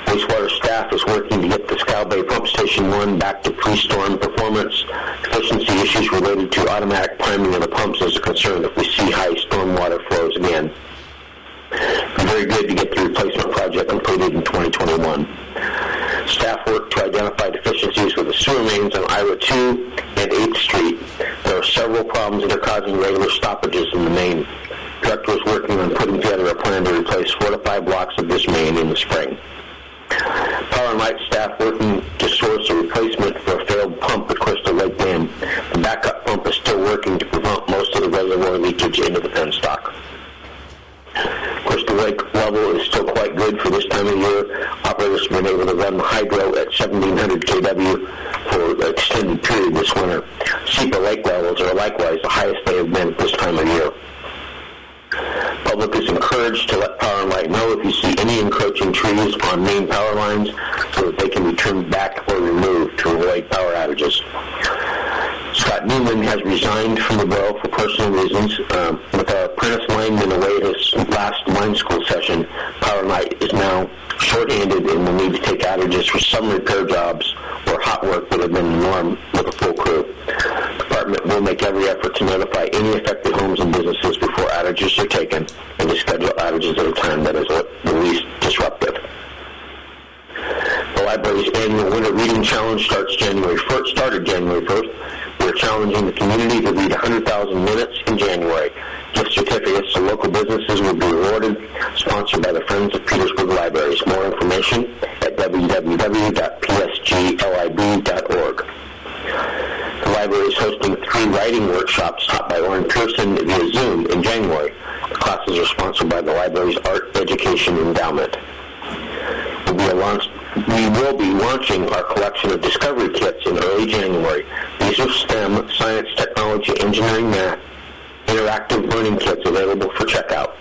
Wastewater staff is working to get the Scow Bay Pump Station 1 back to pre-storm performance. Efficiency issues related to automatic priming of the pumps is a concern if we see high stormwater flows again. Very good to get the replacement project completed in 2021. Staff work to identify deficiencies with the sewer mains on Ira 2 and 8th Street. There are several problems that are causing regular stoppages in the main. Director is working on putting together a plan to replace 4 to 5 blocks of this main in the spring. Power and Light staff working to source a replacement for a failed pump at Crystal Lake Dam. The backup pump is still working to prevent most of the reservoir leakage into the penstock. Crystal Lake level is still quite good for this time of year. Operators have been able to run the hydro at 1,700 kW for an extended period this winter. Sepa Lake levels are likewise the highest they have been at this time of year. Public is encouraged to let Power and Light know if you see any encroaching trees on main power lines so that they can be trimmed back or removed to avoid power outages. Scott Newman has resigned from the Borough for personal reasons. With our apprentice lineman away this last line school session, Power and Light is now short-handed and will need to take outages for some repair jobs where hot work would have been the norm with a full crew. The department will make every effort to notify any affected homes and businesses before outages are taken and to schedule outages at a time that is the least disruptive. The library's annual Winter Reading Challenge started January 1st. We're challenging the community to read 100,000 minutes in January. Gift certificates to local businesses will be awarded, sponsored by the Friends of Petersburg Libraries. More information at www.psglib.org. The library is hosting 3 writing workshops taught by Orrin Pearson via Zoom in January. The classes are sponsored by the library's Art Education Endowment. We will be launching our collection of discovery kits in early January. These are STEM, science, technology, engineering, math, interactive learning kits available for checkout.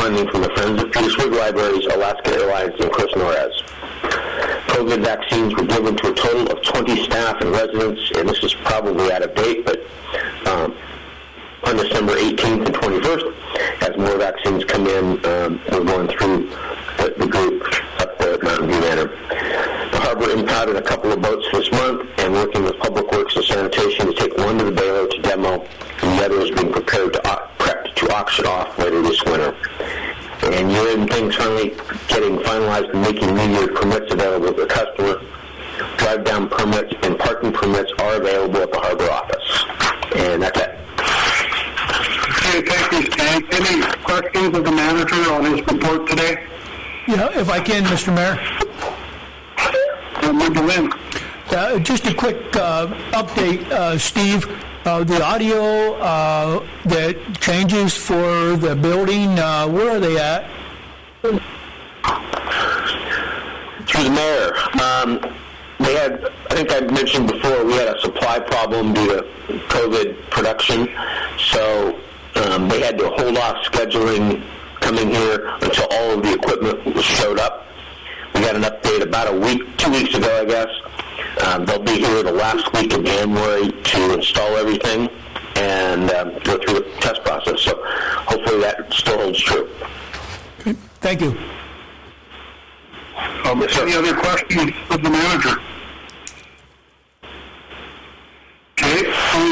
funding from the Friends of Petersburg Libraries, Alaska Airlines, and Chris Norez. COVID vaccines were given to a total of 20 staff and residents, and this is probably out of date, but on December 18th and 21st, as more vaccines come in, we're going through the group up there at Mountain View Manor. The harbor impounded a couple of boats this month and working with Public Works and Sanitation to take one to the Baylor to demo, and the other is being prepared prepped to auction off later this winter. And year-end things finally getting finalized and making immediate permits available to the customer. Drive-down permits and parking permits are available at the harbor office. And that's it. Okay, thank you, Steve. Any questions of the manager on his report today? Yeah, if I can, Mr. Mayor. Member Lynn. Just a quick update, Steve. The audio that changes for the building, where are they at? Through the mayor. They had, I think I mentioned before, we had a supply problem due to COVID production, so they had to hold off scheduling coming here until all of the equipment showed up. We got an update about 2 weeks ago, I guess. They'll be here the last week of January to install everything and go through the test process. So hopefully that still holds true. Okay. Thank you. Any other questions of the manager? Okay,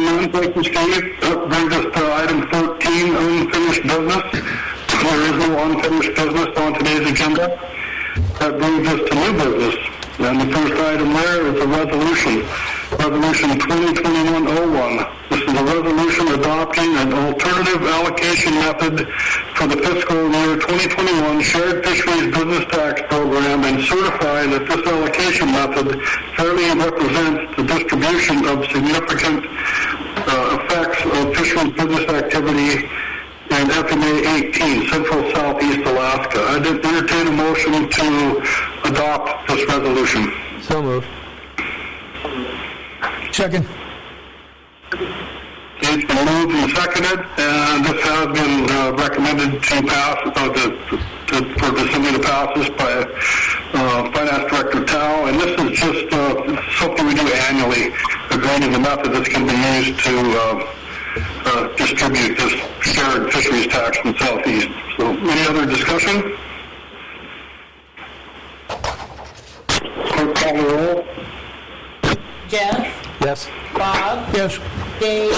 none, thank you, Steve. That brings us to item 14, unfinished business. There is no unfinished business on today's agenda. That brings us to new business. And the first item there is a resolution, Resolution 2021-01. This is a resolution adopting an alternative allocation method for the fiscal year 2021 Shared Fisheries Business Tax Program and certify that this allocation method fairly represents the distribution of significant effects of fisheries business activity and FMA 18, Central Southeast Alaska. I did entertain a motion to adopt this resolution. So moved. Second. It's been moved and seconded, and this has been recommended to pass, for the Assembly to pass this by Finance Director Tao, and this is just something we do annually, agreeing the method that's going to be used to distribute this shared fisheries tax in the Southeast. So, any other discussion? Clerk, call the roll. Jeff? Yes. Bob? Yes. Dave?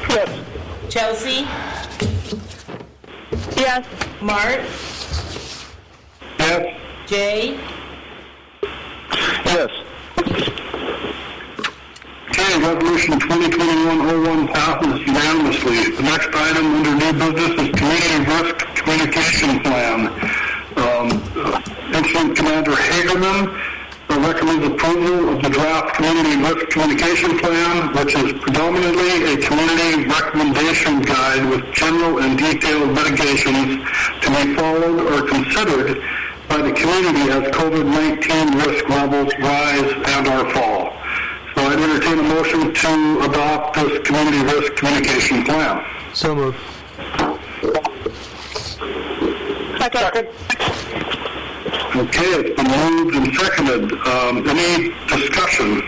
Yes. Chelsea? Yes. Mark? Yes. Jay? Yes. Okay, Resolution 2021-01 passes unanimously. The next item under new business is Community Risk Communication Plan. Incident Commander Hagerman recommends approval of the draft Community Risk Communication Plan, which is predominantly a community recommendation guide with general and detailed mitigations to be followed or considered by the community as COVID-19 risk levels rise and or fall. So I'd entertain a motion to adopt this Community Risk Communication Plan. So moved. Second. Okay, it's been moved and seconded. Any discussion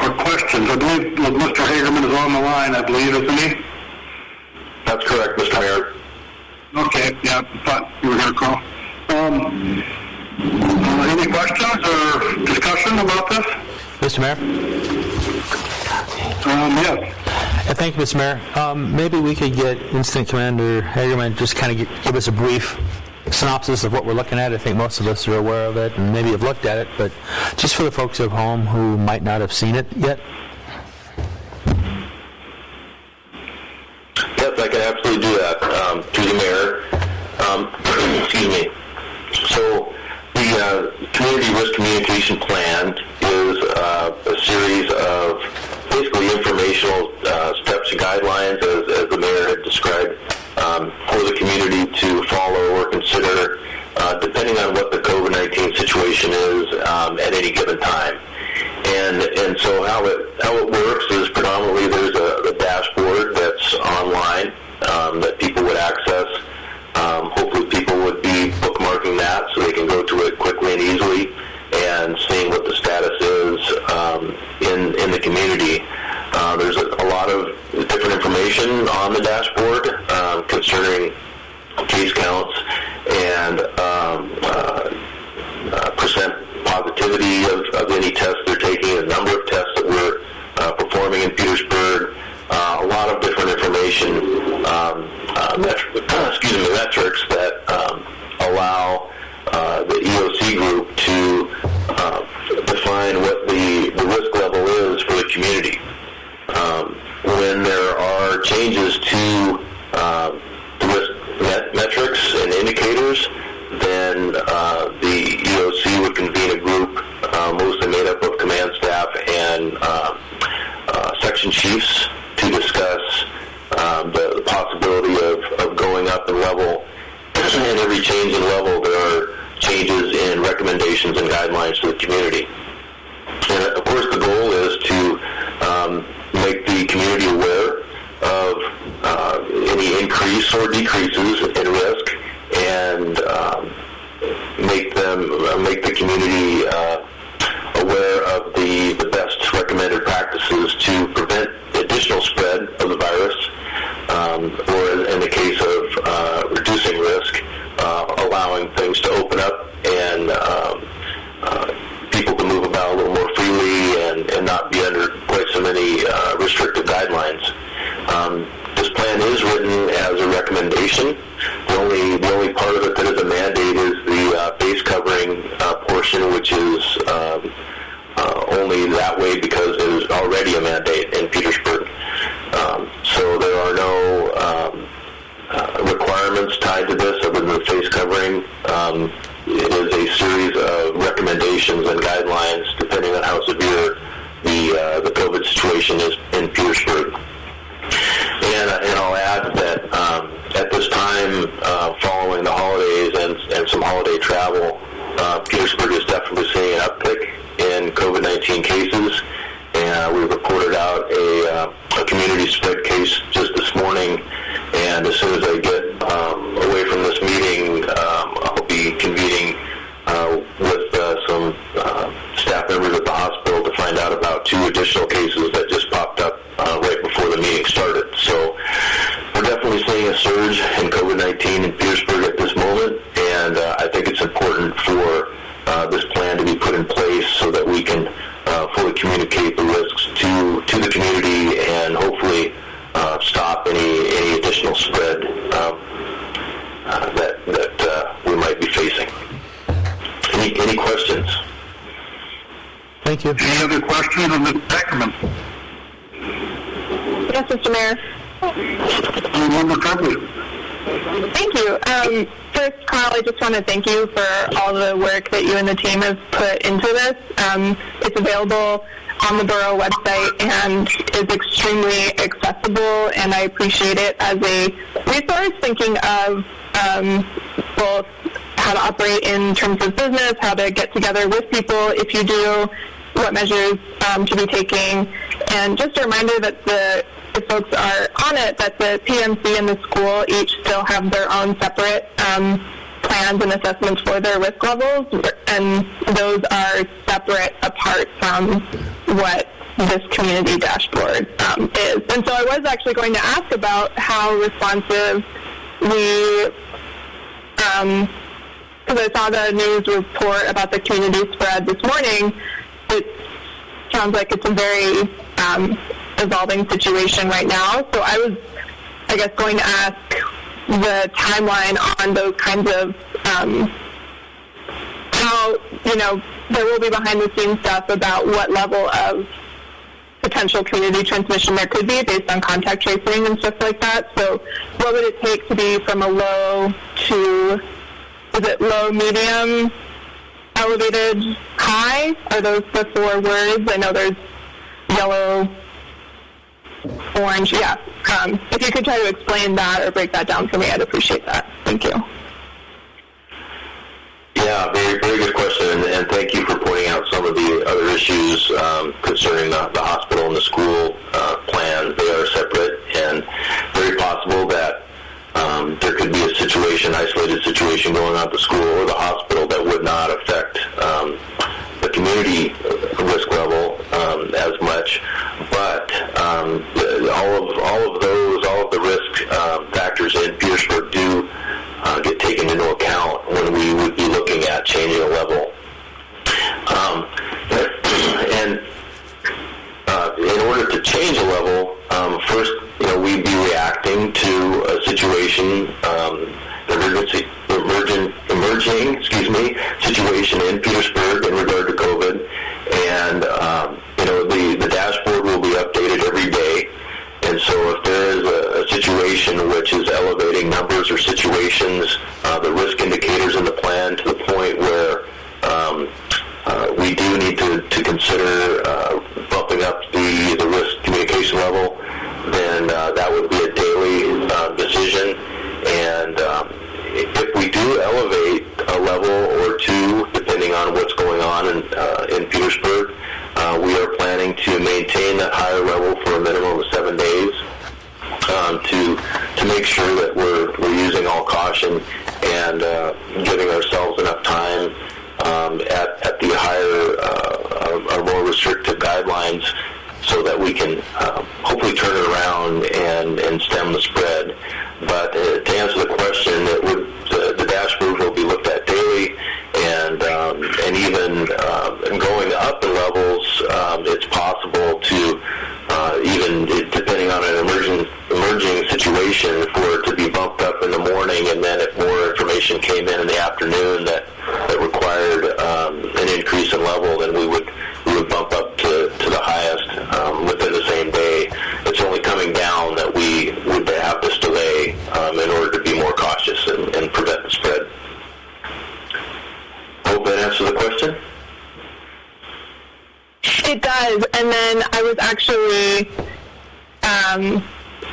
or questions? I believe Mr. Hagerman is on the line, I believe, isn't he? That's correct, Mr. Mayor. Okay, yeah, thought you were going to call. Any questions or discussion about this? Mr. Mayor? Yes. Thank you, Mr. Mayor. Maybe we could get Incident Commander Hagerman just kind of give us a brief synopsis of what we're looking at. I think most of us are aware of it and maybe have looked at it, but just for the folks at home who might not have seen it yet. Yes, I can absolutely do that through the mayor. Excuse me. So the Community Risk Communication Plan is a series of basically informational steps and guidelines, as the mayor had described, for the community to follow or consider, depending on what the COVID-19 situation is at any given time. And so how it works is predominantly there's a dashboard that's online community. There's a lot of different information on the dashboard concerning case counts and percent positivity of any test they're taking, the number of tests that we're performing in Petersburg, a lot of different information, metrics that allow the EOC group to define what the risk level is for the community. When there are changes to the risk metrics and indicators, then the EOC would convene a group mostly made up of command staff and section chiefs to discuss the possibility of going up in level. And every change in level, there are changes in recommendations and guidelines to the community. And of course, the goal is to make the community aware of any increase or decreases in risk, and make the community aware of the best recommended practices to prevent additional spread of the virus, or in the case of reducing risk, allowing things to open up and people to move about a little more freely and not be under quite so many restrictive guidelines. This plan is written as a recommendation. The only part of it that is a mandate is the face covering portion, which is only that way because it is already a mandate in Petersburg. So there are no requirements tied to this other than the face covering. It is a series of recommendations and guidelines depending on how severe the COVID situation is in Petersburg. And I'll add that at this time, following the holidays and some holiday travel, Petersburg is definitely seeing an uptick in COVID-19 cases. And we reported out a community spread case just this morning. And as soon as I get away from this meeting, I'll be convening with some staff members at the hospital to find out about 2 additional cases that just popped up right before the meeting started. So we're definitely seeing a surge in COVID-19 in Petersburg at this moment, and I think it's important for this plan to be put in place so that we can fully communicate the risks to the community and hopefully stop any additional spread that we might be facing. Any questions? Thank you. Any other questions on Mr. Ackerman? Yes, Mr. Mayor. Member Kirby. Thank you. First, Carl, I just want to thank you for all the work that you and the team have put into this. It's available on the Borough website and is extremely accessible, and I appreciate it as a resource, thinking of both how to operate in terms of business, how to get together with people if you do, what measures to be taking, and just a reminder that the folks are on it, that the PMC and the school each still have their own separate plans and assessments for their risk levels, and those are separate apart from what this community dashboard is. And so I was actually going to ask about how responsive we, because I saw the news report about the community spread this morning. It sounds like it's a very evolving situation right now. So I was, I guess, going to ask the timeline on those kinds of how, there will be behind-the-scenes stuff about what level of potential community transmission there could be based on contact tracing and stuff like that. So what would it take to be from a low to, is it low, medium, elevated, high? Are those the 4 words? I know there's yellow, orange, yeah. If you could try to explain that or break that down for me, I'd appreciate that. Thank you. Yeah, very, very good question, and thank you for pointing out some of the other issues concerning the hospital and the school plan. They are separate, and very possible that there could be a situation, isolated situation going on at the school or the hospital that would not affect the community risk level as much. all of the risk factors in Petersburg do get taken into account when we would be looking at changing a level. And in order to change a level, first, we'd be reacting to a situation, emerging situation in Petersburg in regard to COVID, and the dashboard will be updated every day. And so if there is a situation which is elevating numbers or situations, the risk indicators in the plan to the point where we do need to consider bumping up the risk communication level, then that would be a daily decision. And if we do elevate a level or two, depending on what's going on in Petersburg, we are planning to maintain that higher level for a minimum of 7 days to make sure that we're using all caution and giving ourselves enough time at the higher or more restrictive guidelines so that we can hopefully turn it around and stem the spread. But to answer the question, the dashboard will be looked at daily, and even going up in levels, it's possible to even depending on an emerging situation for it to be bumped up in the morning, and then if more information came in the afternoon that required an increase in level, then we would bump up to the highest within the same day. It's only coming down that we would have this delay in order to be more cautious and prevent the spread. Hope that answers the question. It does. And then I was actually,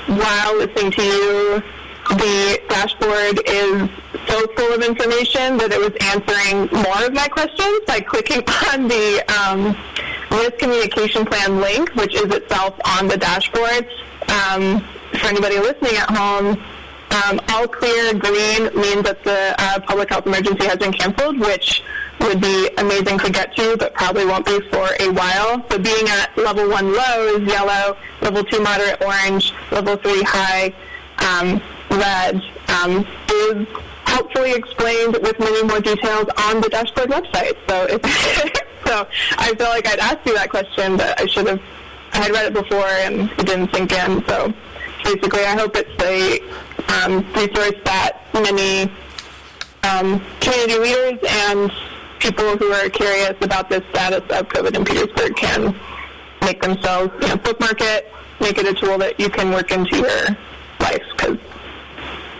while listening to you, the dashboard is so full of information that it was answering more of my questions by clicking on the risk communication plan link, which is itself on the dashboard. For anybody listening at home, all clear green means that the public health emergency has been canceled, which would be amazing to get to, but probably won't be for a while. So being at level 1 low is yellow, level 2 moderate orange, level 3 high red is helpfully explained with many more details on the dashboard website. So so I feel like I'd asked you that question, but I had read it before and it didn't sink in. So basically I hope it's a resource that many community leaders and people who are curious about the status of COVID in Petersburg can make themselves, bookmark it, make it a tool that you can work into your life, because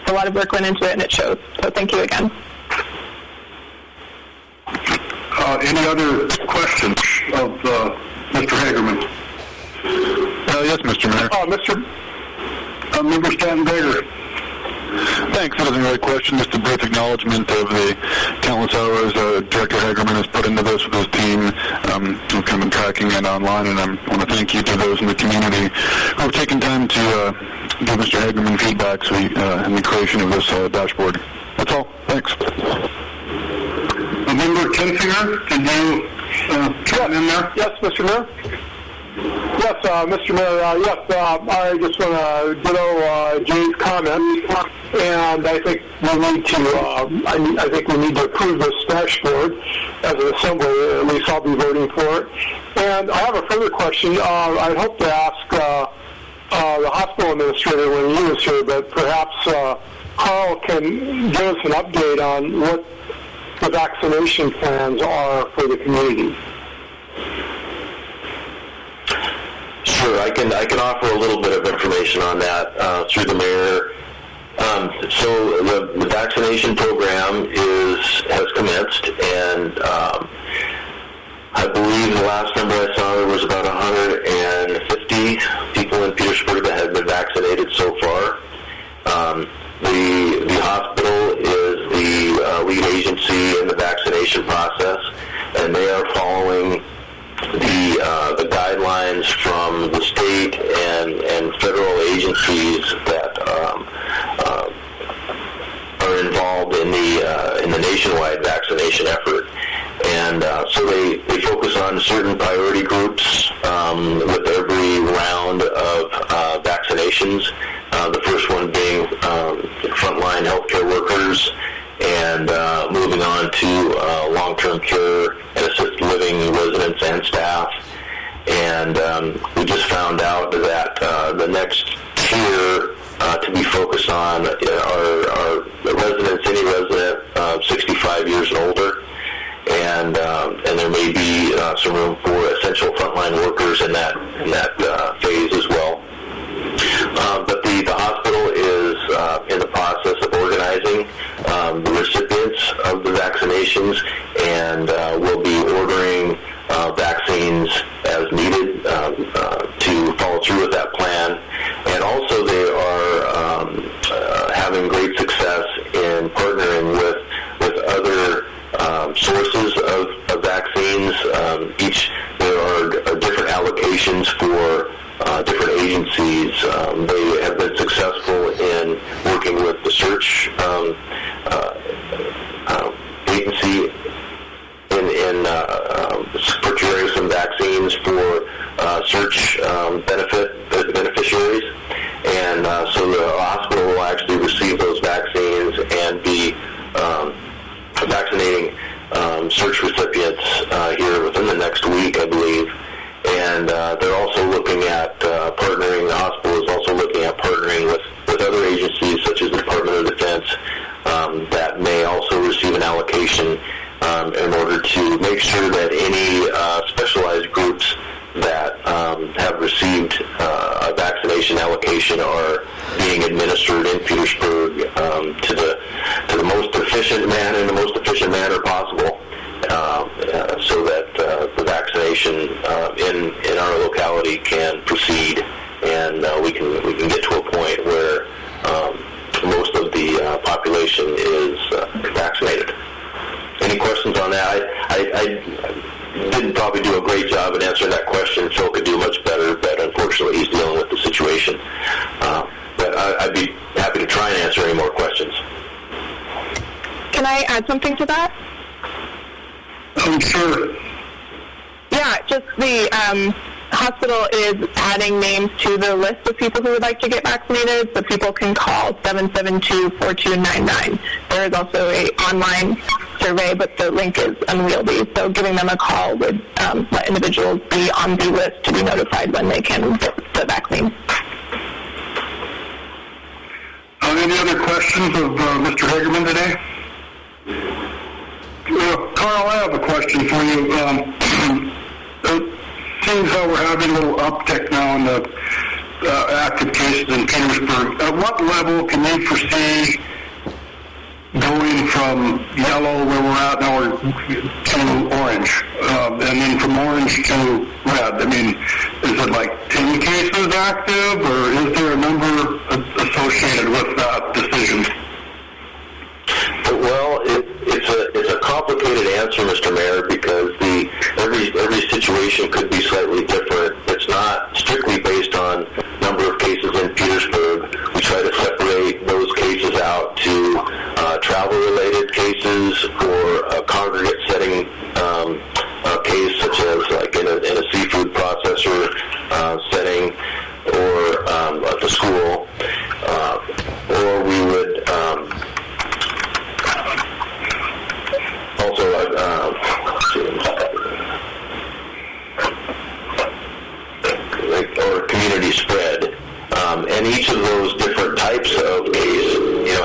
a lot of work went into it and it shows. So thank you again. Any other questions of Mr. Hagerman? Yes, Mr. Mayor. Member Stanton Baker. Thanks. That wasn't really a question, just a brief acknowledgement of the countless hours Director Hagerman has put into this with his team. We've kind of been tracking it online, and I want to thank you to those in the community who have taken time to give Mr. Hagerman feedback in the creation of this dashboard. That's all. Thanks. Member Kinsinger, can you chime in there? Yes, Mr. Mayor. Yes, Mr. Mayor, I just want to ditto Jay's comments, and I think we need to approve this dashboard as an assembly. At least I'll be voting for it. And I have a further question. I'd hope to ask the hospital administrator when he was here, but perhaps Carl can give us an update on what the vaccination plans are for the community. Sure, I can offer a little bit of information on that through the mayor. So the vaccination program has commenced, and I believe the last number I saw there was about 150 people in Petersburg that had been vaccinated so far. The hospital is the lead agency in the vaccination process, and they are following the guidelines from the state and federal agencies that are involved in the nationwide vaccination effort. And so they focus on certain priority groups with every round of vaccinations. The first one being frontline healthcare workers, and moving on to long-term care and assisted living residents and staff. And we just found out that the next tier to be focused on are residents, any resident 65 years and older, and there may be some room for essential frontline workers in that phase as well. But the hospital is in the process of organizing the recipients of the vaccinations, and will be ordering vaccines as needed to follow through with that plan. And also they are having great success in partnering with other sources of vaccines. There are different allocations for different agencies. They have been successful in working with the Surcharge agency in procuring some vaccines for Surcharge beneficiaries, and so the hospital will actually receive those vaccines and be vaccinating Surcharge recipients here within the next week, I believe. And they're also looking at partnering. The hospital is also looking at partnering with other agencies such as the Department of Defense that may also receive an allocation in order to make sure that any specialized groups that have received a vaccination allocation are being administered in Petersburg to the most efficient manner possible, so that the vaccination in our locality can proceed, and we can get to a point where most of the population is vaccinated. Any questions on that? I didn't probably do a great job in answering that question. Phil could do much better, but unfortunately he's dealing with the situation. But I'd be happy to try and answer any more questions. Can I add something to that? Sure. Yeah, just the hospital is adding names to the list of people who would like to get vaccinated, so people can call 772-4299. There is also an online survey, but the link is unwieldy, so giving them a call would let individuals be on the list to be notified when they can get the vaccine. Any other questions of Mr. Hagerman today? Carl, I have a question for you. It seems though we're having a little uptick now in the active cases in Petersburg. At what level can you foresee going from yellow, where we're at now, to orange, and then from orange to red? I mean, is it like 10 cases active, or is there a number associated with that decision? Well, it's a complicated answer, Mr. Mayor, because every situation could be slightly different. It's not strictly based on number of cases in Petersburg. We try to separate those cases out to travel-related cases or a congregate setting case, such as like in a seafood processor setting, or at the school, or we would also or community spread, and each of those different types of case,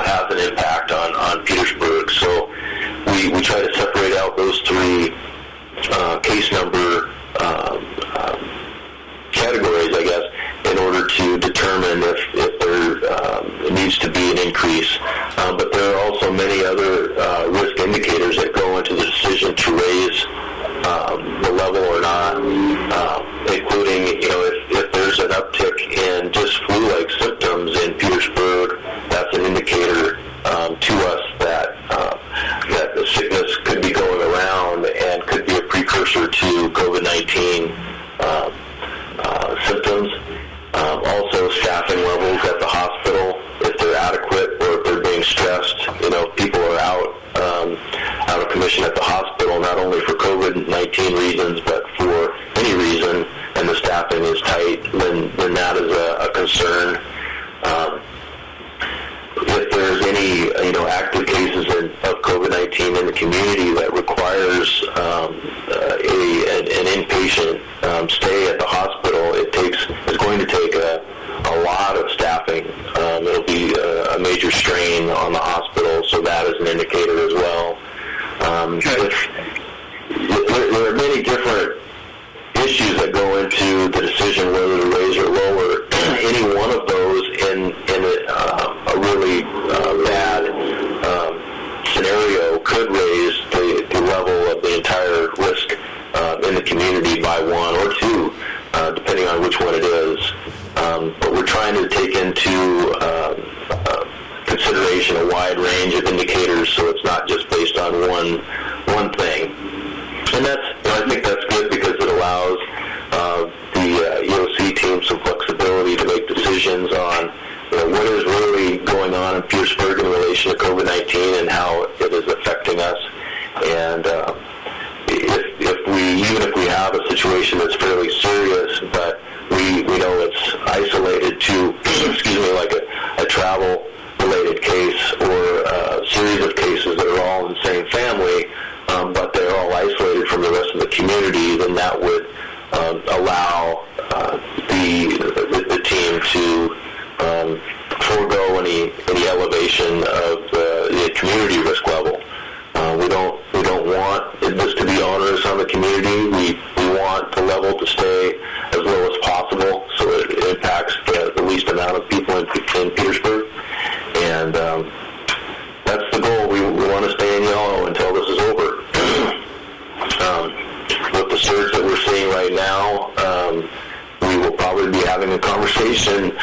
has an impact on Petersburg. So we try to separate out those three case number categories, I guess, in order to determine if there needs to be an increase. But there are also many other risk indicators that go into the decision to raise the level or not, including, if there's an uptick in just flu-like symptoms in Petersburg, that's an indicator to us that the sickness could be going around and could be a precursor to COVID-19 symptoms. Also, staffing levels at the hospital, if they're adequate or if they're being stressed. People are out of commission at the hospital, not only for COVID-19 reasons, but for any reason, and the staffing is tight, then that is a concern. If there's any, active cases of COVID-19 in the community that requires an inpatient stay at the hospital, it's going to take a lot of staffing. It'll be a major strain on the hospital, so that is an indicator as well. There are many different issues that go into the decision whether to raise or lower. Any one of those in a really bad scenario could raise the level of the entire risk in the community by 1 or 2, depending on which one it is. But we're trying to take into consideration a wide range of indicators, so it's not just based on one thing. And I think that's good because it allows the EOC team some flexibility to make decisions on what is really going on in Petersburg in relation to COVID-19 and how it is affecting us. And even if we have a situation that's fairly serious, but we know it's isolated to, like a travel-related case or a series of cases that are all in the same family, but they're all isolated from the rest of the community, then that would allow the team to forego any elevation of the community risk level. We don't want this to be onerous on the community. We want the level to stay as low as possible so it impacts the least amount of people in Petersburg. And that's the goal. We want to stay in yellow until this is over. With the surge that we're seeing right now, we will probably be having a conversation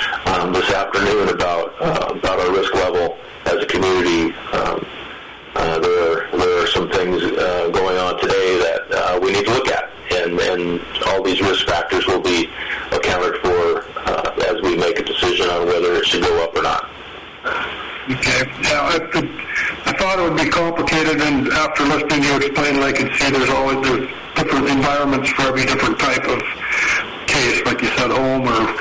this afternoon about our risk level as a community. There are some things going on today that we need to look at, and all these risk factors will be accounted for as we make a decision on whether it should go up or not. Okay. Yeah, I thought it would be complicated, and after listening to you explain it, I can see there's different environments for every different type of case, like you said, home or,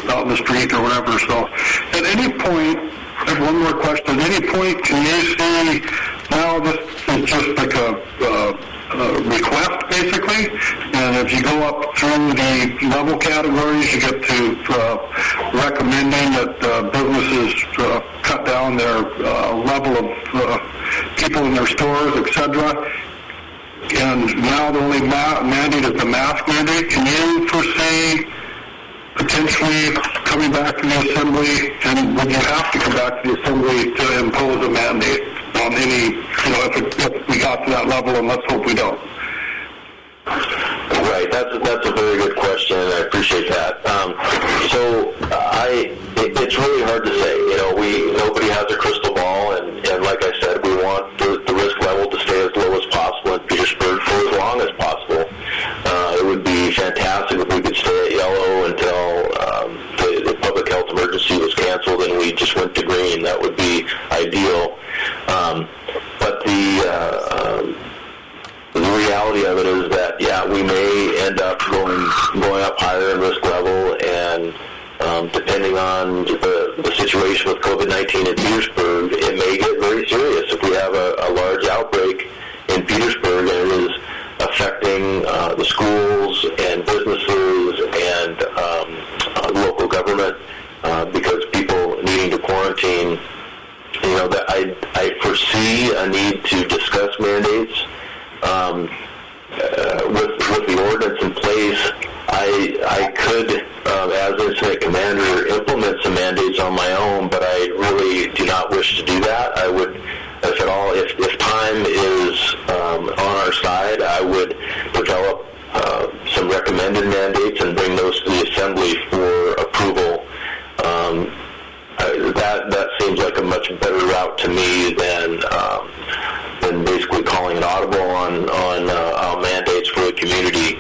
out in the street or whatever. So at any point, I have one more question. At any point, can you see now this is just like a request, basically, and if you go up through the level categories, you get to recommending that businesses cut down their level of people in their stores, etc. And now the only mandate is the mask mandate. Can you foresee potentially coming back to the Assembly, and would you have to come back to the Assembly to impose a mandate on any, if we got to that level, and let's hope we don't? Right, that's a very good question, and I appreciate that. It's really hard to say. Nobody has a crystal ball, and like I said, we want the risk level to stay as low as possible in Petersburg for as long as possible. It would be fantastic if we could stay at yellow until the public health emergency was canceled and we just went to green. That would be ideal. But the reality of it is that, we may end up going up higher in risk level, and depending on the situation with COVID-19 in Petersburg, it may get very serious. If we have a large outbreak in Petersburg and it is affecting the schools and businesses and local government because people needing to quarantine, that I foresee a need to discuss mandates. With the ordinance in place, I could, as incident commander, implement some mandates on my own, but I really do not wish to do that. I would, if at all, if time is on our side, I would develop some recommended mandates and bring those to the Assembly for approval. That seems like a much better route to me than basically calling an audible on mandates for the community.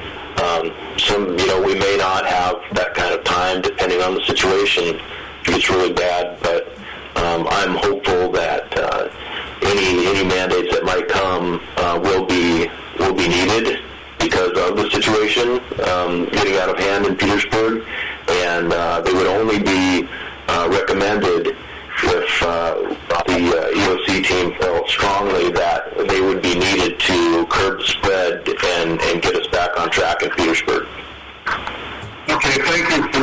We may not have that kind of time depending on the situation if it's really bad, but I'm hopeful that any mandates that might come will be needed because of the situation getting out of hand in Petersburg, and they would only be recommended if the EOC team felt strongly that they would be needed to curb the spread and get us back on track in Petersburg. Okay, thank you for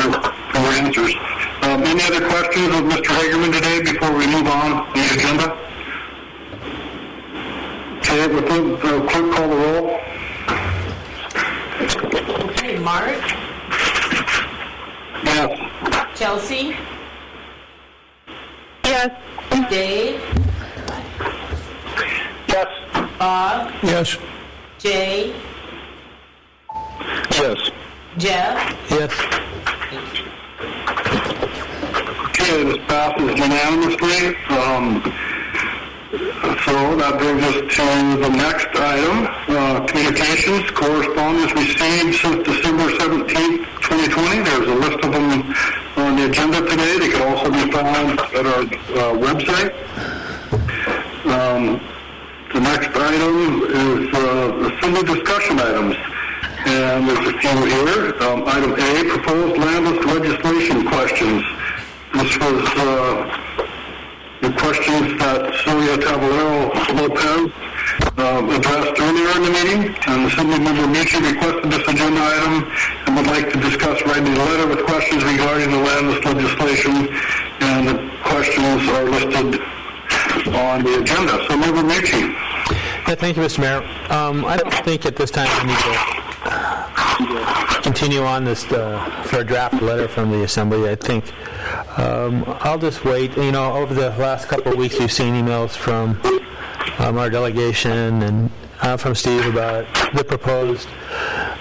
your answers. Any other questions of Mr. Hagerman today before we move on the agenda? Okay, with the clerk call the roll. Okay, Mark? Yes. Chelsea? Yes. Dave? Yes. Bob? Yes. Jay? Yes. Jeff? Yes. Okay, this passes unanimously. So that brings us to the next item, communications, correspondence received since December 17th, 2020. There's a list of them on the agenda today. They can also be found at our website. The next item is assembly discussion items. And there's a few here. Item A, proposed landless legislation questions. This was the questions that Celia Tabalero Lopez addressed earlier in the meeting, and Assemblymember Michi requested this agenda item and would like to discuss writing a letter with questions regarding the landless legislation, and the questions are listed on the agenda. So, Member Michi. Yeah, thank you, Mr. Mayor. I don't think at this time we need to continue on this for a draft letter from the Assembly. I think I'll just wait. You know, over the last couple of weeks, we've seen emails from our delegation and from Steve about the proposed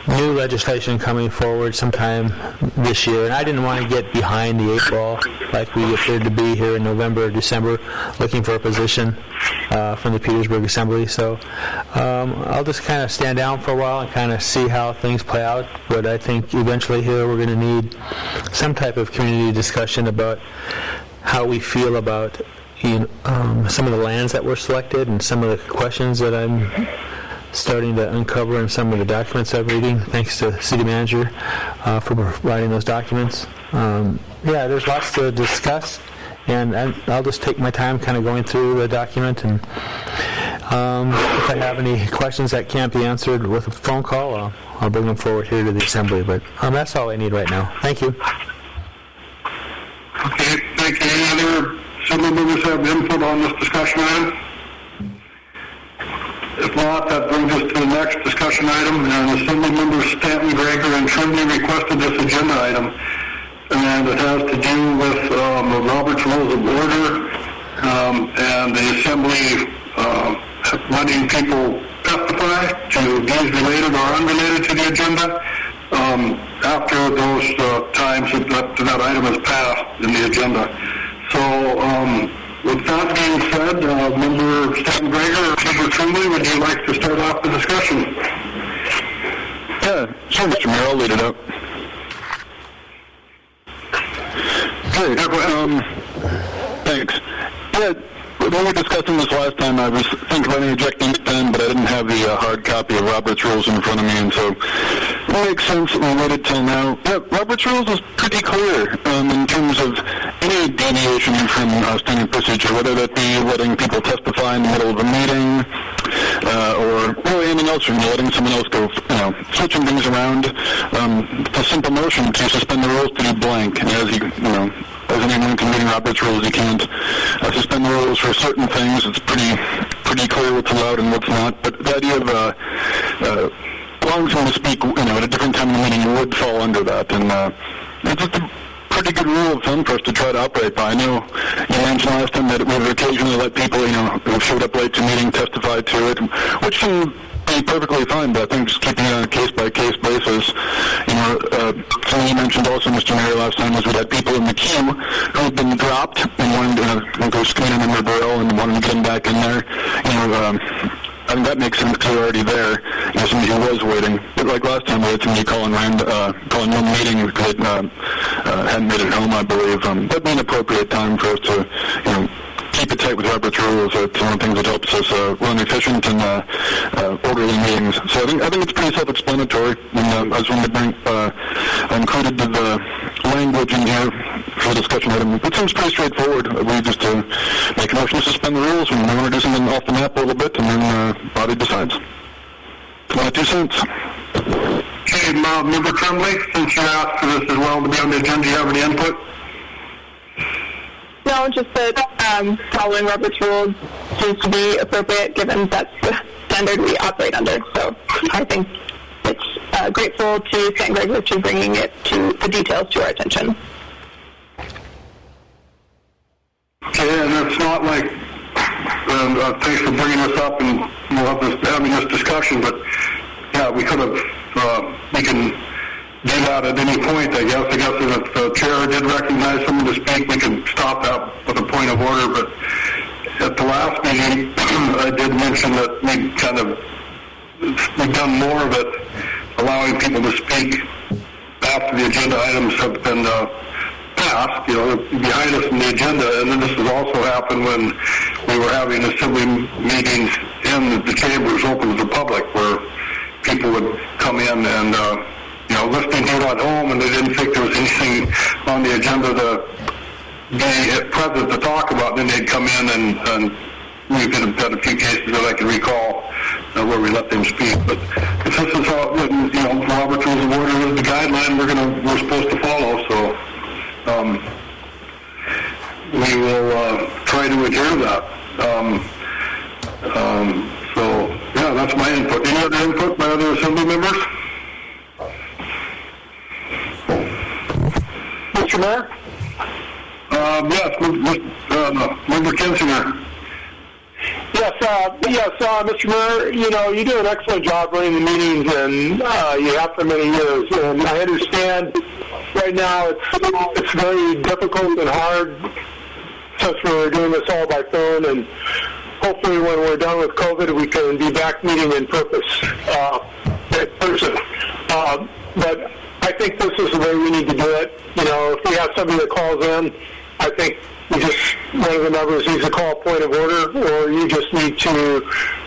new legislation coming forward sometime this year. And I didn't want to get behind the 8 ball like we appeared to be here in November or December looking for a position from the Petersburg Assembly. So I'll just kind of stand down for a while and kind of see how things play out. But I think eventually here we're going to need some type of community discussion about how we feel about some of the lands that were selected and some of the questions that I'm starting to uncover in some of the documents I'm reading. Thanks to the city manager for providing those documents. Yeah, there's lots to discuss, and I'll just take my time kind of going through the document, and if I have any questions that can't be answered with a phone call, I'll bring them forward here to the Assembly. But that's all I need right now. Thank you. Okay, thank you. Any other Assembly members have input on this discussion item? If not, that brings us to the next discussion item, and Assembly members Stanton, Greger, and Trimley requested this agenda item, and it has to do with the Robert's Rules of Order and the Assembly letting people testify to views related or unrelated to the agenda after those times that item is passed in the agenda. So, with that being said, Member Stanton Greger or Member Trimley, would you like to start off the discussion? Yeah, sure, Mr. Mayor, I'll lead it up. Okay, thanks. Yeah, when we were discussing this last time, I was thinking about ejecting then, but I didn't have the hard copy of Robert's Rules in front of me, and so it makes sense that we waited till now. Yeah, Robert's Rules is pretty clear in terms of any deviation from standard procedure, whether that be letting people testify in the middle of a meeting, or really anything else, from letting someone else go, switching things around. It's a simple motion to suspend the rules to be blank, and as anyone can read Robert's Rules, you can't suspend the rules for certain things. It's pretty clear what's allowed and what's not. But the idea of allowing someone to speak, at a different time in the meeting would fall under that. And it's just a pretty good rule of thumb for us to try to operate by. I know you mentioned last time that we would occasionally let people, who showed up late to the meeting testify to it, which can be perfectly fine, but I think just keeping it on a case-by-case basis. Something you mentioned also, Mr. Mayor, last time was we had people in the queue who had been dropped and wanted to go screen in the Borough and wanted to get them back in there. I think that makes sense because they're already there. Somebody who was waiting. But like last time, we had somebody calling one meeting because they hadn't made it home, I believe. That'd be an appropriate time for us to, keep it tight with Robert's Rules. It's one of the things that helps us run efficient and orderly meetings. So I think it's pretty self-explanatory. And I just wanted to bring included the language in here for the discussion item. It seems pretty straightforward. We just make a motion to suspend the rules and we want to do something off the map a little bit, and then body decides. It's my 2 cents. Okay, Member Tremblay, since you asked for this as well to be on the agenda, do you have any input? No, just that following Robert's rules seems to be appropriate given that's the standard we operate under. So I think it's grateful to St. Greg's for bringing it to the details to our attention. Okay, and it's not like, thanks for bringing this up, and we'll have having this discussion, but yeah, we could have, we can do that at any point, I guess. I guess if the chair did recognize someone to speak, we can stop that with a point of order, but at the last meeting, I did mention that we've done more of it, allowing people to speak after the agenda items have been passed, behind us in the agenda. And then this has also happened when we were having assembly meetings in the chambers open to the public, where people would come in and, listening to it at home, and they didn't think there was anything on the agenda to be present to talk about. Then they'd come in, and we've had a few cases that I can recall where we let them speak. But if this is how, Robert's Rules of Order is the guideline we're supposed to follow, so we will try to adhere that. So yeah, that's my input. Any other input by other assembly members? Mr. Mayor? Yes, Member Kinsinger. Yes, Mr. Mayor, you do an excellent job running the meetings, and you have for many years. And I understand right now it's very difficult and hard since we're doing this all by phone, and hopefully when we're done with COVID, we can be back meeting in person. But I think this is the way we need to do it. If we have somebody that calls in, I think one of the members needs to call a point of order, or you just need to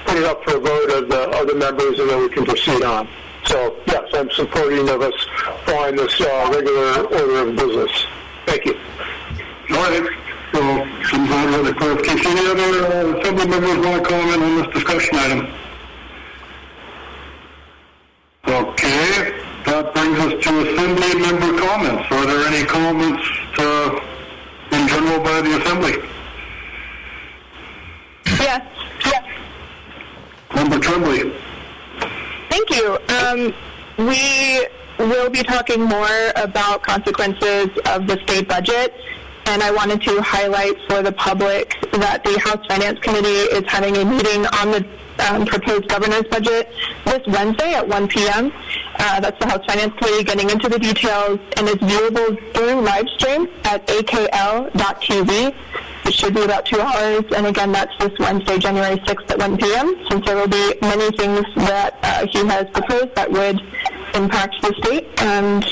put it up for a vote of the other members, and then we can proceed on. So, yes, I'm supporting of us following this regular order of business. Thank you. All right. So, some other clarification. Any other assembly members want to comment on this discussion item? Okay. That brings us to assembly member comments. Are there any comments in general by the assembly? Yes. Member Tremblay. Thank you. We will be talking more about consequences of the state budget, and I wanted to highlight for the public that the House Finance Committee is having a meeting on the proposed governor's budget this Wednesday at 1 p.m. That's the House Finance Committee getting into the details, and it's viewable through live stream at akl.tv. It should be about 2 hours, and again, that's this Wednesday, January 6th at 1 p.m., since there will be many things that he has proposed that would impact the state, and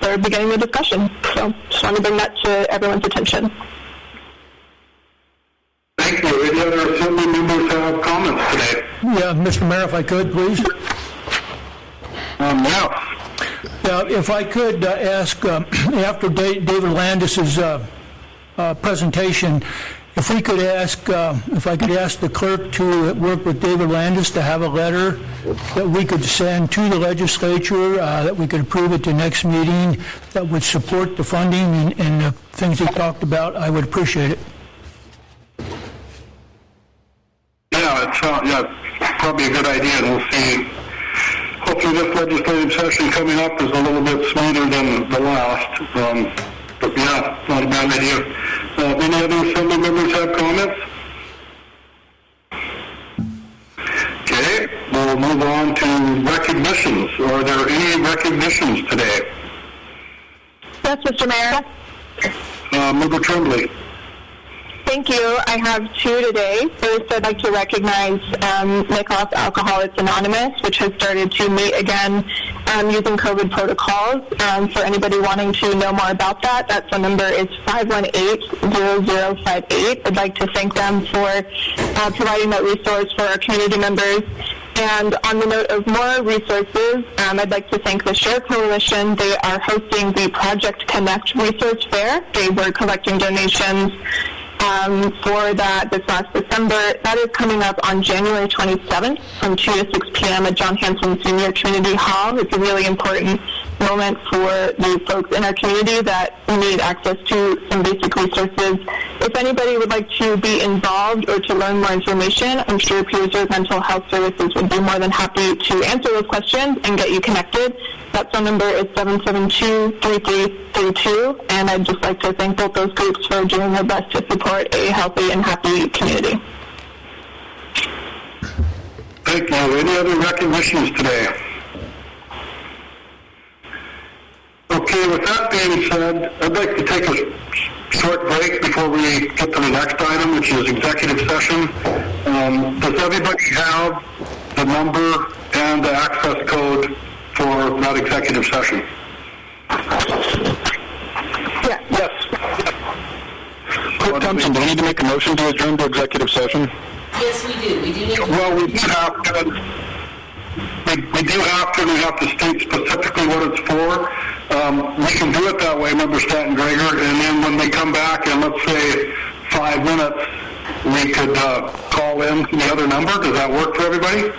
they're beginning the discussion. So just want to bring that to everyone's attention. Thank you. Any other assembly members have comments today? Yeah, Mr. Mayor, if I could, please. Yeah. If I could ask, after David Landis's presentation, if I could ask the clerk to work with David Landis to have a letter that we could send to the legislature, that we could approve at the next meeting, that would support the funding and the things he talked about, I would appreciate it. Yeah, it's probably a good idea, and we'll see. Hopefully this legislative session coming up is a little bit smoother than the last. But yeah, not a bad idea. Any other assembly members have comments? Okay, we'll move on to recognitions. Are there any recognitions today? Yes, Mr. Mayor. Member Tremblay. Thank you. I have 2 today. First, I'd like to recognize Nicholas Alcoholics Anonymous, which has started to meet again using COVID protocols. For anybody wanting to know more about that, that phone number is 518-0058. I'd like to thank them for providing that resource for our community members. And on the note of more resources, I'd like to thank the Share Coalition. They are hosting the Project Connect research fair. They were collecting donations for that this last December. That is coming up on January 27th from 2 to 6 p.m. at John Hanson Senior Trinity Hall. It's a really important moment for the folks in our community that need access to some basic resources. If anybody would like to be involved or to learn more information, I'm sure Peters Mental Health Services would be more than happy to answer those questions and get you connected. That phone number is 772-3332, and I'd just like to thank both those groups for doing their best to support a healthy and happy community. Thank you. Any other recognitions today? Okay, with that being said, I'd like to take a short break before we get to the next item, which is executive session. Does everybody have the number and the access code for that executive session? Yes. Clerk Thompson, do we need to make a motion to adjourn to executive session? Yes, we do. We do need to... Well, we do have to. We have to state specifically what it's for. We can do it that way, Member Stanton Greger, and then when we come back in, let's say, 5 minutes, we could call in the other number. Does that work for everybody?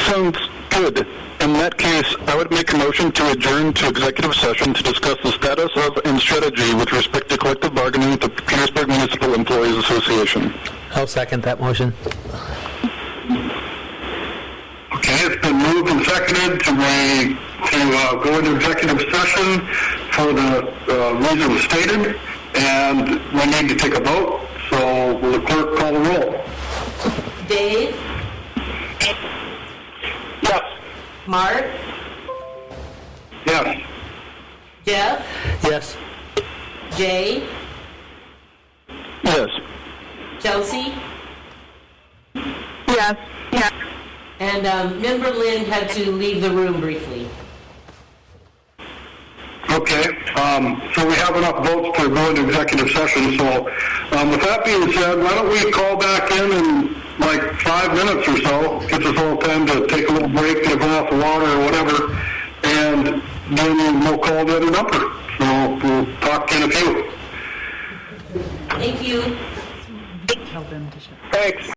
Sounds good. In that case, I would make a motion to adjourn to executive session to discuss the status of and strategy with respect to collective bargaining with the Petersburg Municipal Employees Association. I'll second that motion. Okay, it's been moved and seconded to go into executive session for the reasons stated, and we need to take a vote. So will the clerk call the roll? Dave? Yes. Mark? Yes. Jeff? Yes. Jay? Yes. Chelsea? Yes. Yeah. And Member Lynn had to leave the room briefly. Okay, so we have enough votes to go into executive session. So with that being said, why don't we call back in like 5 minutes or so, gives us all time to take a little break, get a glass of water or whatever, and then we'll call the other number. So we'll talk in a few. Thank you. Thanks.